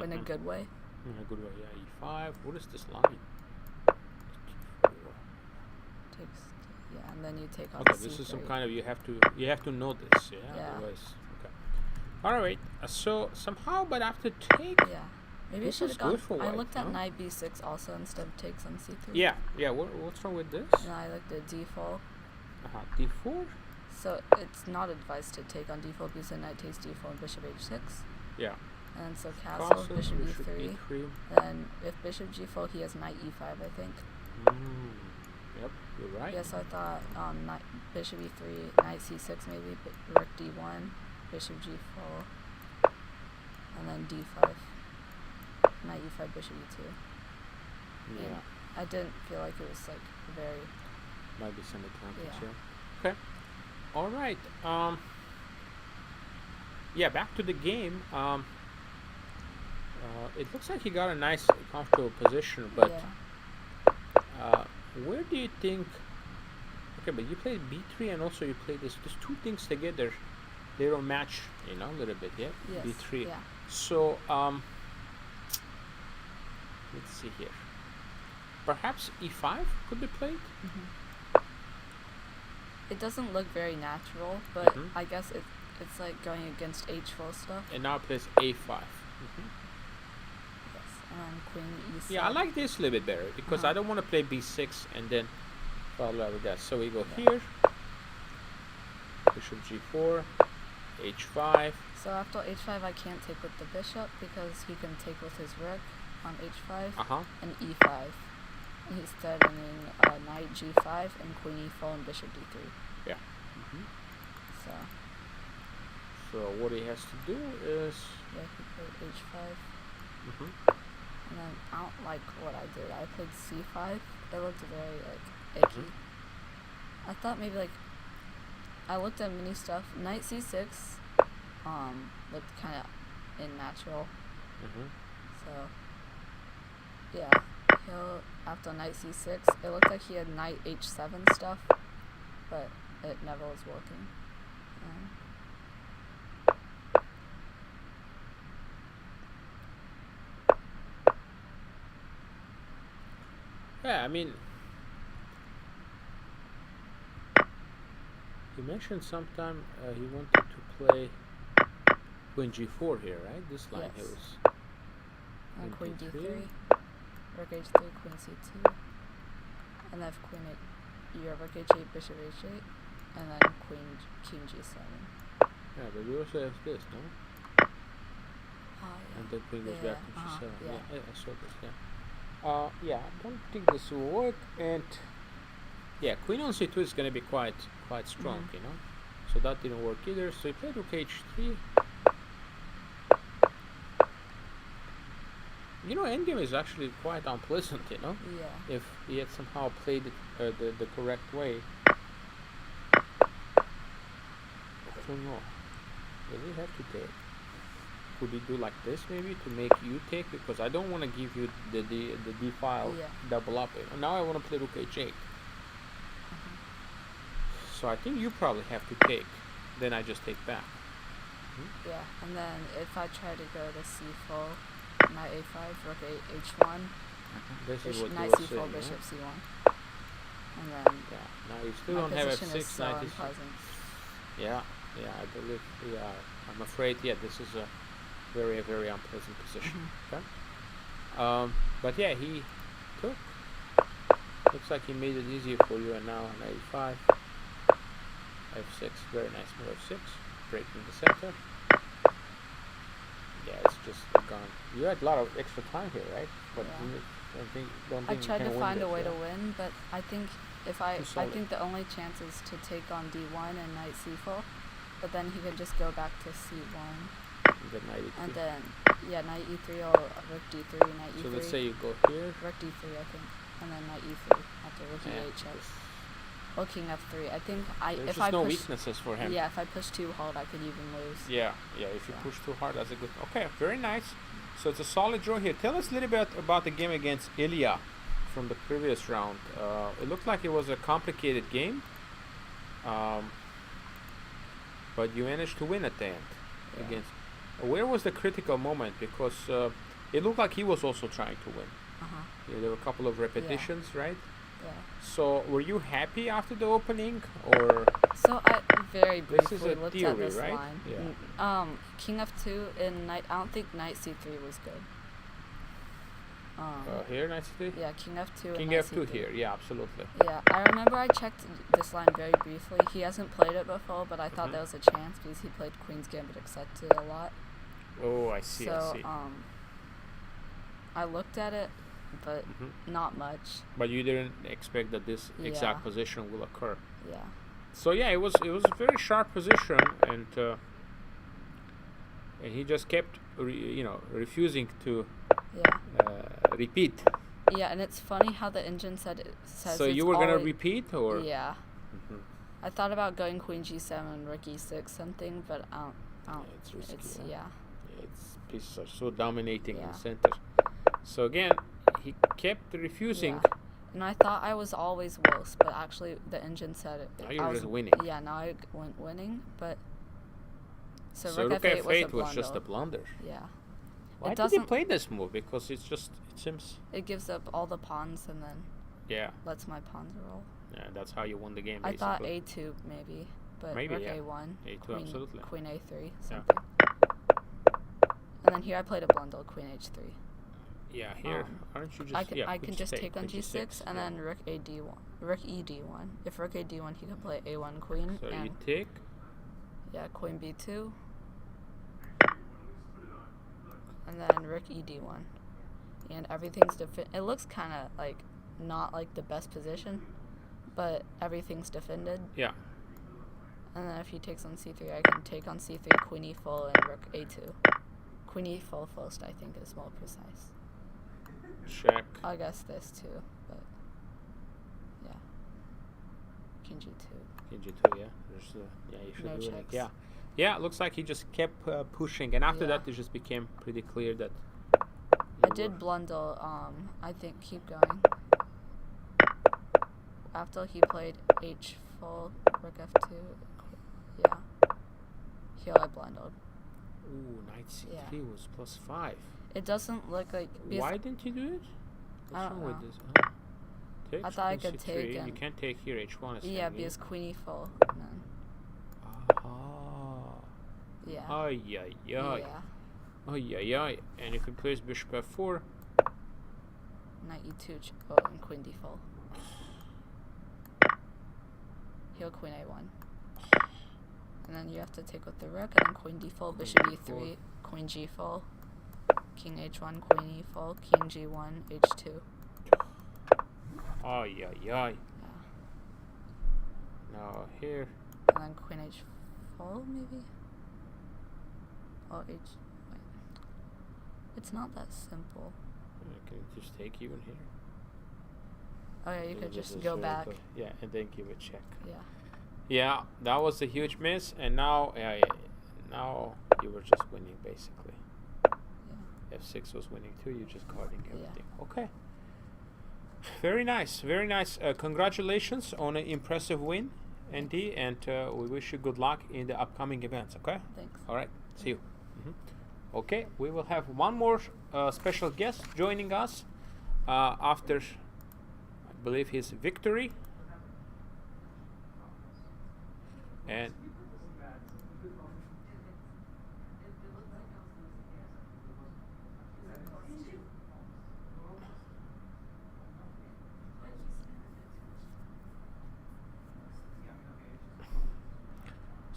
in a good way. In a good way, yeah. E5. What is this line? Takes, yeah, and then you take off Okay, c3. this is some kind of you have to know this, yeah. Yeah. Otherwise, okay. All right. So somehow, but after take. Yeah. Maybe This I should is have gone. good for I white, looked at no? knight b6 also instead of takes on c3. Yeah. Yeah. What's wrong with this? And I looked at d4. D4. So it's not advised to take on d4 because then knight takes d4 and bishop h6. Yeah. And so castle, bishop e3. e3. And if bishop g4, he has knight e5, I think. Yep, you're right. Yes, I thought knight, bishop e3, knight c6 maybe, rook d1, bishop g4, and then d5, knight e5, bishop e2. Yeah. And I didn't feel like it was like very. Might be some advantage, Yeah. yeah. Okay. All right. Yeah, back to the game. It looks like he got a nice, comfortable position, but Yeah. where do you think? Okay, but you played b3 and also you played this. These two things together, they don't match, a little bit, yeah. Yes, b3. yeah. So let's see here. Perhaps e5 could be played. It doesn't look very natural, but I guess it's like going against h4 stuff. And now it plays a5. Yes, and queen e7. Yeah, I like this a little bit better because I don't want to play b6 and then follow up with that. So we go here, bishop g4, h5. So after h5, I can't take with the bishop because he can take with his rook on h5 and e5. And he's threatening knight g5 and queen e4 and bishop d3. Yeah. So So what he has to do is. yeah, he played h5. And then I don't like what I did. I played c5. It looked very like icky. I thought maybe like I looked at mini stuff. Knight c6 looked kind of unnatural. So yeah, after knight c6, it looked like he had knight h7 stuff, but it never was working. Yeah, I mean, you mentioned sometime he wanted to play queen g4 here, right? This line Yes. here was. And queen d3. d3, rook h3, queen c2, and then if queen you have rook h8, bishop h8, and then king g7. Yeah, but we also have this, no? Yeah. And then queen goes back to g7. Yeah. Yeah, I saw this. Yeah. Yeah, I don't think this will work. And yeah, queen on c2 is going to be quite strong, So that didn't work either. So he played rook h3. Endgame is actually quite unpleasant, Yeah. if he had somehow played it the correct way. I don't know. Does he have to take? Could he do like this maybe to make you take? Because I don't want to give you the d file double up. Now I want to play rook h8. So I think you probably have to take. Then I just take back. Yeah, and then if I try to go to c4, knight a5, rook h1, This is what knight you were c4, saying, bishop c1. And then Yeah. Now you still my don't have position is F6, so knight. unpleasant. Yeah. I believe. Yeah. I'm afraid. Yeah, this is a very, very unpleasant position. Okay. But yeah, he took. Looks like he made it easier for you, and now on 85. F6, very nice move. F6, breaking the center. Yeah, it's just gone. You had a lot of extra time here, right? But I tried to find a way to win, but I think I think the only chance is to take on D1 and knight C4, but then he could just go back to C1. And then knight E3 or rook D3, knight E3. So let's say you go here. Rook D3, I think, and then knight E3 after rook E8 checks. Or king F3. I think There's just no weaknesses for him. Yeah, if I push too hard, I could even lose. Yeah. If you push too hard, that's a good. Okay, very nice. So it's a solid draw here. Tell us a little bit about the game against Ilya from the previous round. It looked like it was a complicated game, but you managed to win at the end against. Where was the critical moment? Because it looked like he was also trying to win. Yeah, there were a couple of repetitions, right? Yeah. So were you happy after the opening, or? So I very briefly looked theory, at this right? line. Yeah. King F2 and knight. I don't think knight C3 was good. Here, knight C3. Yeah, king F2. King and F2 knight C3. here. Yeah, absolutely. Yeah, I remember I checked this line very briefly. He hasn't played it before, but I thought there was a chance because he played Queen's Gambit accepted a lot. Oh, I see. So I see. I looked at it, but not much. But you didn't expect that this exact position will occur. Yeah. So yeah, it was a very sharp position, and he just kept refusing to repeat. Yeah, and it's funny how the engine says. So you were gonna repeat, or? Yeah. I thought about going Queen G7, Rook E6, something, but I don't. It's risky. It's pieces are so dominating in Yeah. the center. So again, he kept refusing. Yeah. And I thought I was always worse, but actually the engine said it. Now you're just winning. Yeah, now I went winning, but. So Rook F8 was just a blunder. Yeah. Why did he play this move? Because it seems. It gives up all the pawns and then. Yeah. Lets my pawns roll. Yeah, that's how you won the game. I Basically. thought A2 maybe, but maybe, Rook yeah. A1. A2 Queen, absolutely. Queen A3. Something. And then here I played a bundle, Queen H3. Yeah, here aren't you just? I can just take on G6 and then Rook AD1, Rook ED1. If Rook AD1, he can play A1 Queen. So and you take. Yeah, Queen B2. And then Rook ED1. And everything's it looks kind of like not like the best position, but everything's defended. Yeah. And then if he takes on C3, I can take on C3, Queen E full, and Rook A2. Queen E full first, I think, is more precise. Check. I guess this too, but yeah. King G2. King G2, yeah. You should No do it. checks. Yeah. Yeah, it looks like he just kept pushing, and after that, it just became pretty clear that. I did blundle. I think keep going. After he played H full, Rook F2. Yeah. Here I blundled. Ooh, knight C3 was +5. It doesn't look like. Why didn't you do it? What's I don't wrong know. with this? I thought I could take. You can't take here. H1 is. Yeah, because Queen E full. And then. Yeah. Ay, ay, ay. Yeah. Ay, ay, ay. And if he plays Bishop F4. Knight E2 and Queen D full. He'll Queen A1. And then you have to take with the Rook, and then Queen D full, Bishop E3, Queen G full, King H1, Queen E full, King G1, H2. Ay, ay, ay. Now here. And then Queen H full, maybe? Oh, H. Wait. It's not that simple. Can you just take even here? Oh, yeah, you could just go back. Yeah, and then give a check. Yeah. Yeah, that was a huge miss, and now, now you were just winning basically. Yeah. F6 was winning too. You're just guarding everything. Yeah. Okay. Very nice, very nice. Congratulations on an impressive win, Andy, and we wish you good luck in the upcoming events. Okay. Thanks. All right. See you. Okay, we will have one more special guest joining us after, I believe, his victory And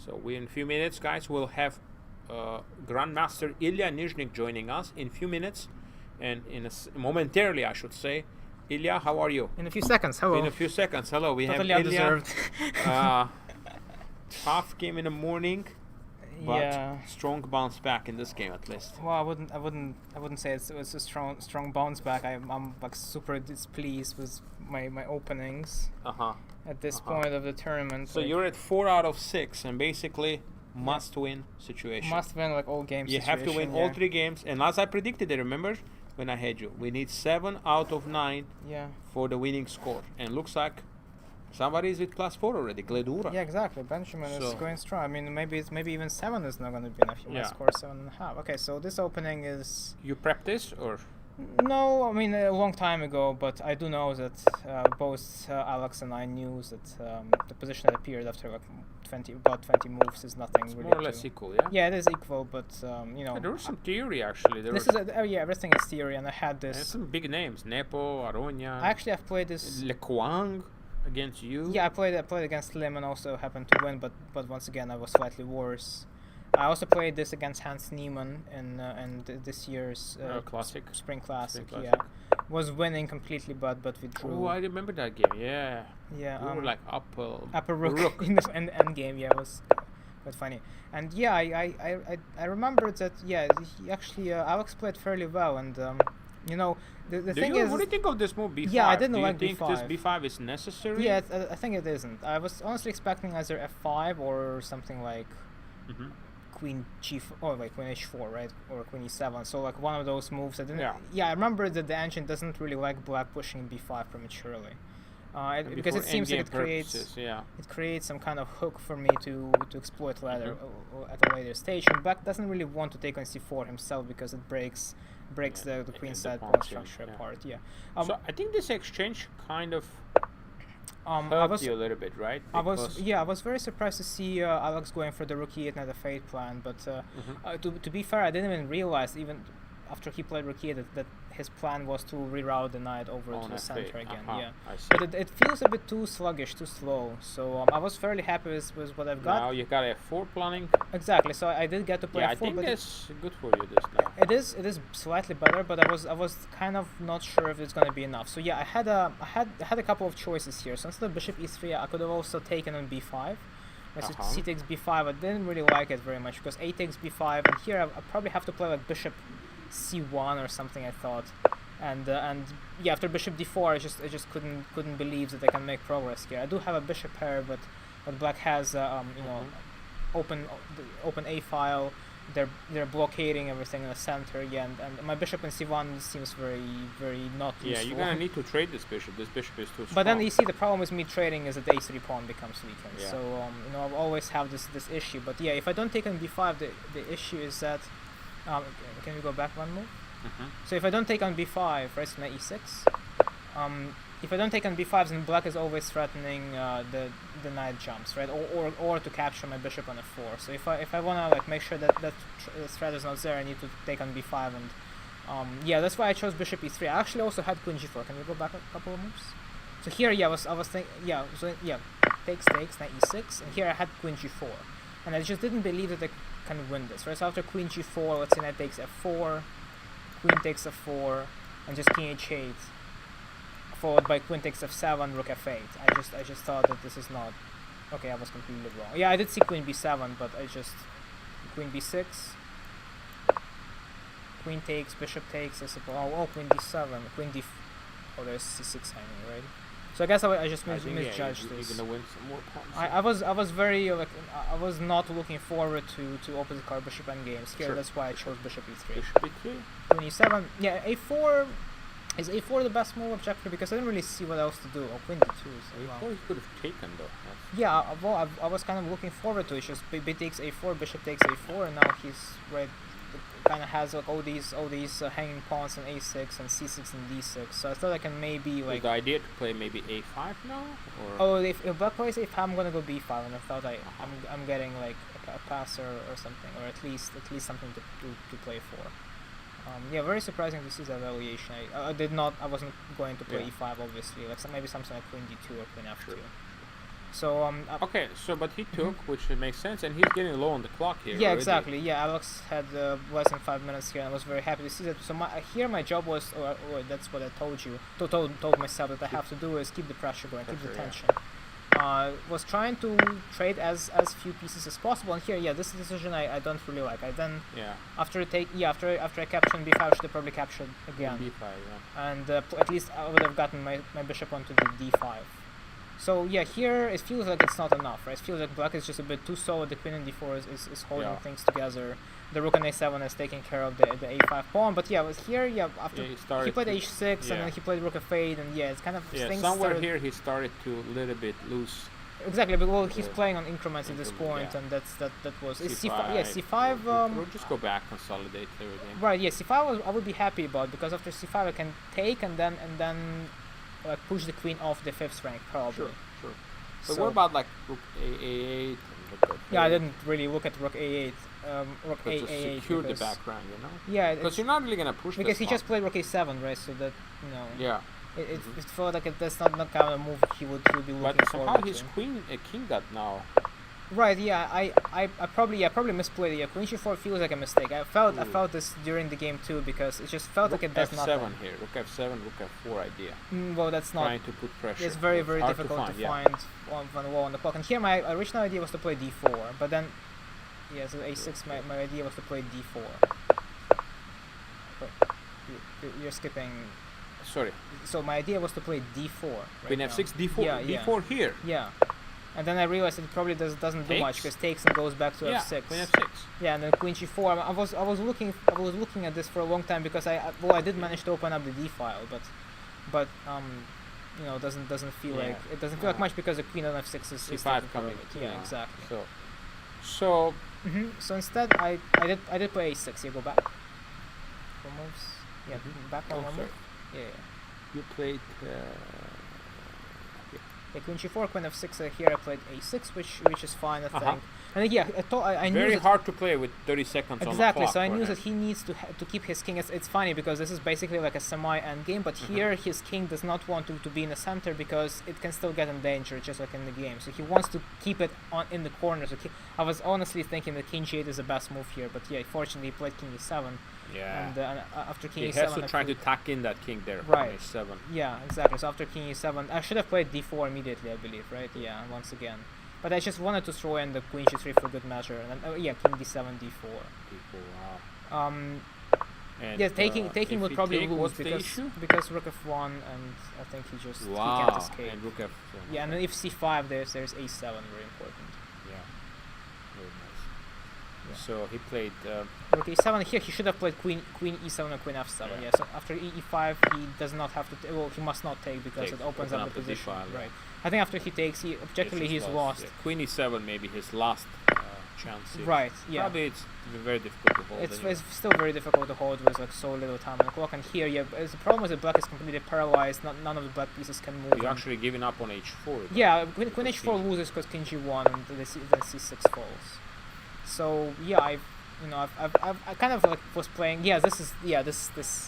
so we in a few minutes, guys, we'll have Grandmaster Ilya Nizhnik joining us in a few minutes, and momentarily, I should say. Ilya, how are you? In a few seconds, hello. In a few seconds, hello. We totally have undeserved. Ilya. Tough game in the morning, but yeah. Strong bounce back in this game at least. Well, I wouldn't say it was a strong bounce back. I'm like super displeased with my openings at this point of the tournament. So you're at 4 out of 6, and basically must-win situation. Must win like all games. You have to win all 3 games, and as I predicted, I remember when I had you, we need 7 out of 9 for the winning score, and looks like somebody is with +4 already. Gledura. Yeah, exactly. Benjamin is going strong. I mean, maybe even 7 is not going to be enough. You might score 7.5. Okay, so this opening is. You prepped this or? No, I mean a long time ago, but I do know that both Alex and I knew that the position that appeared after like about 20 moves is nothing it's really. More or less equal, yeah. Yeah, it is equal, but you know. There was some theory actually. Everything is theory, and I had this. And some big names: Nepo, Aronia. Actually, I've played this. Le Quang against you. Yeah, I played against Lim and also happened to win, but once again I was slightly worse. I also played this against Hans Niemann in this year's classic. Spring Classic. Yeah, was winning completely, but we drew. Oh, I remember that game. Yeah. Yeah. We were like upper rook in the end game. Yeah, it was quite funny. And yeah, I remember that. Yeah, he actually Alex played fairly well, and you know the thing is. What do you think of this move B5? Yeah, I didn't like B5. Do you think B5. this B5 is necessary? Yeah, I think it isn't. I was honestly expecting either F5 or something like. Queen G4 or like Queen H4, right, or Queen E7. So like one of those moves. I didn't. Yeah, I remember that the engine doesn't really like black pushing B5 prematurely, because it seems like it creates some kind of hook for me to exploit later at a later stage. And black doesn't really want to take on C4 himself because it breaks the queen side pawn structure apart. Yeah. So I think this exchange kind of. Helped you a little bit, right? I was very surprised to see Alex going for the rook e8 and the fate plan, but to be fair, I didn't even realize even after he played rook e8 that his plan was to reroute the knight over to the center again. Yeah, but it feels a bit too sluggish, too slow. So I was fairly happy with what I've got. Now you got F4 planning. Exactly. So I did get to play F4. I think that's good for you this now. It is slightly better, but I was kind of not sure if it's going to be enough. So yeah, I had a couple of choices here. So instead of bishop e3, I could have also taken on b5. C takes b5. I didn't really like it very much because a takes b5, and here I probably have to play like bishop c1 or something, I thought, and yeah, after bishop d4 I just couldn't believe that I can make progress here. I do have a bishop pair, but black has open a file. They're blockading everything in the center. Yeah, and my bishop in c1 seems very not useful. Yeah, you're gonna need to trade this bishop. This bishop is too strong. But then you see the problem with me trading is that the a3 pawn becomes weakened. Yeah. So I'll always have this issue. But yeah, if I don't take on b5, the issue is that can we go back one move? So if I don't take on b5, right, so now e6. If I don't take on b5, then black is always threatening the knight jumps, right, or to capture my bishop on f4. So if I wanna like make sure that threat is not there, I need to take on b5, and yeah, that's why I chose bishop e3. I actually also had queen g4. Can we go back a couple of moves? So here, yeah, I was thinking, yeah, so yeah, takes, knight e6, and here I had queen g4, and I just didn't believe that I can win this, right? So after queen g4, let's say knight takes f4, queen takes f4, and just king h8, followed by queen takes f7, rook f8. I just thought that this is not okay. I was completely wrong. Yeah, I did see queen b7, but I just queen b6, queen takes, bishop takes. I suppose. Oh, queen d7, queen d. Oh, there's c6 hanging, right? So I guess I just misjudged this. You're gonna win some more points. I was very like I was not looking forward to opposite card bishop endgames here. Sure. That's why I chose bishop e3. Bishop e3. Queen e7. Yeah, a4. Is a4 the best move objectively? Because I didn't really see what else to do. Oh, queen d2 is a4 you could have taken though. Yeah, well, I was kind of looking forward to it. Just b takes a4, bishop takes a4, and now he's right. kind of has like all these hanging pawns on a6 and c6 and d6. So I thought I can maybe like. Is the idea to play maybe a5 now? Or? Oh, if black plays a5, I'm gonna go b5, and I thought I'm getting like a passer or something, or at least something to play for. Yeah, very surprising to see that evaluation. I wasn't going to play e5 obviously. Like maybe something like queen d2 or queen f2. So okay, so but he took, which makes sense, and he's getting low on the clock here. Yeah, already. exactly. Yeah, Alex had less than 5 minutes here, and I was very happy to see that. So my job was, or that's what I told you, told myself that I have to do is keep the pressure going, keep the tension. Was trying to trade as few pieces as possible, and here, this decision I don't really like. I then after I captured on b5, I should have probably captured again. b5, and at least I would have gotten my bishop onto the d5. So here it feels like it's not enough, right? It feels like black is just a bit too solid. The queen on d4 is holding things together. The rook on a7 is taking care of the a5 pawn. But after he played h6 and then he played rook f8, and it's kind of things somewhere here he started to a little bit lose. Exactly, but well, he's playing on increments at this point, and that was c5. c5. We'll just go back, consolidate everything. Right. c5 I would be happy about, because after c5 I can take and then like push the queen off the 5th rank probably. Sure. But what about like rook a8? I didn't really look at rook a8. Rook a8. Secure the back rank, Yeah. Because you're not really gonna push. Because he just played rook a7, right? So that Yeah. It felt like that's not kind of move he would be looking for. But somehow his king got now. Right, I probably misplayed it. Queen g4 feels like a mistake. I felt this during the game too, because it just felt like it does nothing. Rook f7 here, rook f7, rook f4 idea. Well, that's not. Trying to put pressure. It's very difficult to find on the wall on the clock. And here my original idea was to play d4, but then, so a6. My idea was to play d4. But you're skipping. Sorry. So my idea was to play d4. Right Queen f6, d4, d4 here. Yeah. And then I realized it probably doesn't do much, because takes and goes back to f6. Queen f6. Yeah, and then queen g4. I was looking at this for a long time, because I did manage to open up the d file, but doesn't feel like it doesn't feel like much, because the queen on f6 is c5 coming. Yeah, exactly. So. So instead I did play a6. Here, go back. 4 moves. Yeah, back on 1 move. Yeah. You played. Queen g4, queen f6. Here I played a6, which is fine, I think. And I knew very hard to play with 30 seconds on the clock. Exactly, so I knew that he needs to keep his king. It's funny, because this is basically like a semi-end game, but here his king does not want to be in the center, because it can still get in danger, just like in the game. So he wants to keep it in the corner. So I was honestly thinking that king g8 is the best move here, but fortunately he played king e7. Yeah. And after king e7, he has to try to tack in that king there. Right. e7. Yeah, exactly. So after king e7, I should have played d4 immediately, I believe, right? Yeah, once again. But I just wanted to throw in the queen g3 for good measure, and then king d7, d4. d4, wow. And taking would probably lose, because rook f1, and I think he can't escape. And rook f1. Yeah, and then if c5, there's a7, very important. Yeah. Very nice. Yeah. So he played rook e7. Here he should have played queen e7 and queen f7. Yeah. So after e5, he does not have to. He must not take, because it opens up the position. D5, right. I think after he takes, objectively he's lost. Yeah. Queen e7 maybe his last chance here. Right. Yeah. Probably it's very difficult to hold. It's still very difficult to hold with like so little time on the clock. And here, the problem is that black is completely paralyzed. None of the black pieces can move. You're actually giving up on h4. Yeah, queen h4 loses because king g1 and then c6 falls. So I kind of like was playing. This.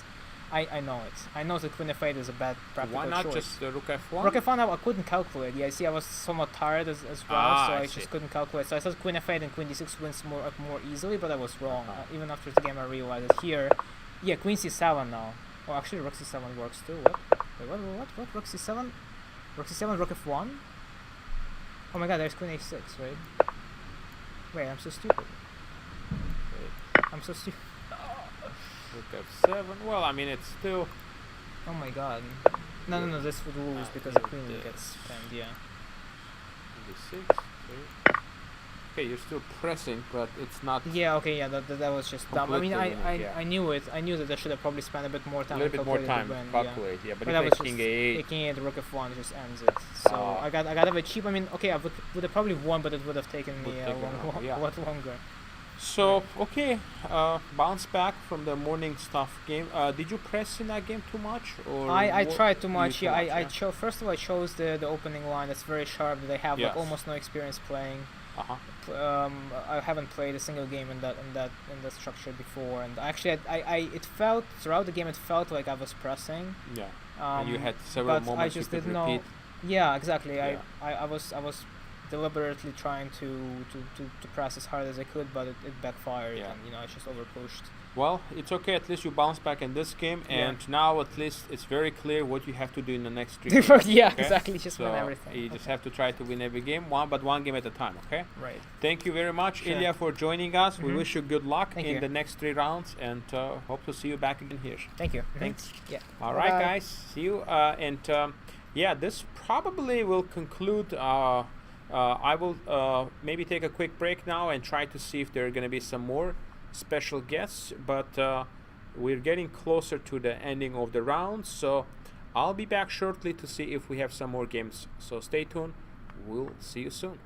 I know it. I know that queen f8 is a bad practical choice. Why not just rook f1? Rook f1 I couldn't calculate. Yeah, I was somewhat tired as well, so I just couldn't calculate. So I thought queen f8 and queen d6 wins more easily, but I was wrong. Even after the game I realized that here, queen c7 now. Oh, actually rook c7 works too. What? Wait, what? Rook c7? Rook c7, rook f1? Oh my god, there's queen a6, right? Wait, I'm so stupid. I'm so stupid. Rook f7. Well, I mean, it's still. Oh my god. No, this would lose because the queen gets pinned, yeah. d6. Okay, you're still pressing, but it's not. Yeah, okay, yeah, that was just dumb. I mean, I knew it. I knew that I should have probably spent a bit more time. A little bit more time to calculate, but if I king a8. King a8, rook f1 just ends it. So I got a bit cheap. I mean, okay, I would have probably won, but it would have taken me a lot longer. So okay, bounce back from the morning stuff game. Did you press in that game too much, or I tried too much. Too Yeah, much, I chose first of all I chose the opening line that's very sharp. That I have like Yes. almost no experience playing. I haven't played a single game in that structure before, and actually it felt throughout the game it felt like I was pressing. Yeah. And you had several but moments I just you could didn't repeat. know. Yeah, exactly. Yeah. I was deliberately trying to press as hard as I could, but it backfired, Yeah. and I just overpushed. Well, it's okay. At least you bounce back in this game, and now at least it's very clear what you have to do in the next 3 games. Yeah, okay? exactly. Just so win everything. You just have to try to win every game, one game at a time. Okay. Right. Thank you very much, Sure. Ilya, for joining us. We Mhm. wish you good luck Thank in you. the next 3 rounds, and hope to see you back again here. Thank you. Thanks. Yeah. All right, Bye-bye. guys. See you. Yeah, this probably will conclude. I will maybe take a quick break now and try to see if there are going to be some more special guests. But we're getting closer to the ending of the round, so I'll be back shortly to see if we have some more games. So stay tuned. We'll see you soon.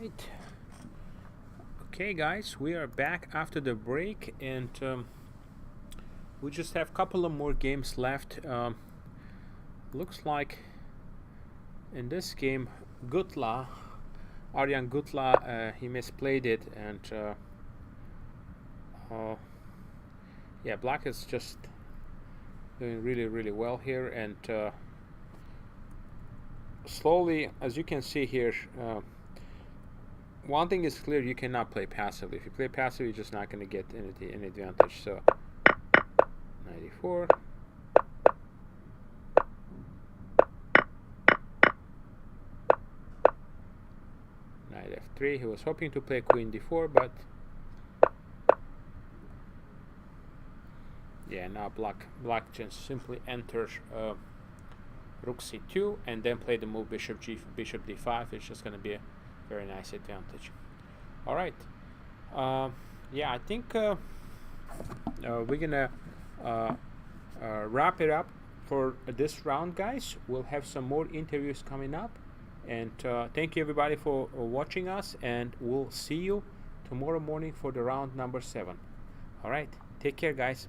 right. Okay, guys, we are back after the break, and we just have a couple of more games left. Looks like in this game, Arjan Gutla, he misplayed it, and yeah, Black is just doing really well here, and slowly, as you can see here, one thing is clear: you cannot play passively. If you play passively, you're just not going to get any advantage. So 94. Knight f3. He was hoping to play queen d4, but yeah, now black just simply enters rook c2 and then play the move bishop d5. It's just going to be a very nice advantage. All right. Yeah, I think we're gonna wrap it up for this round, guys. We'll have some more interviews coming up, and thank you everybody for watching us, and we'll see you tomorrow morning for the round number 7. All right, take care, guys.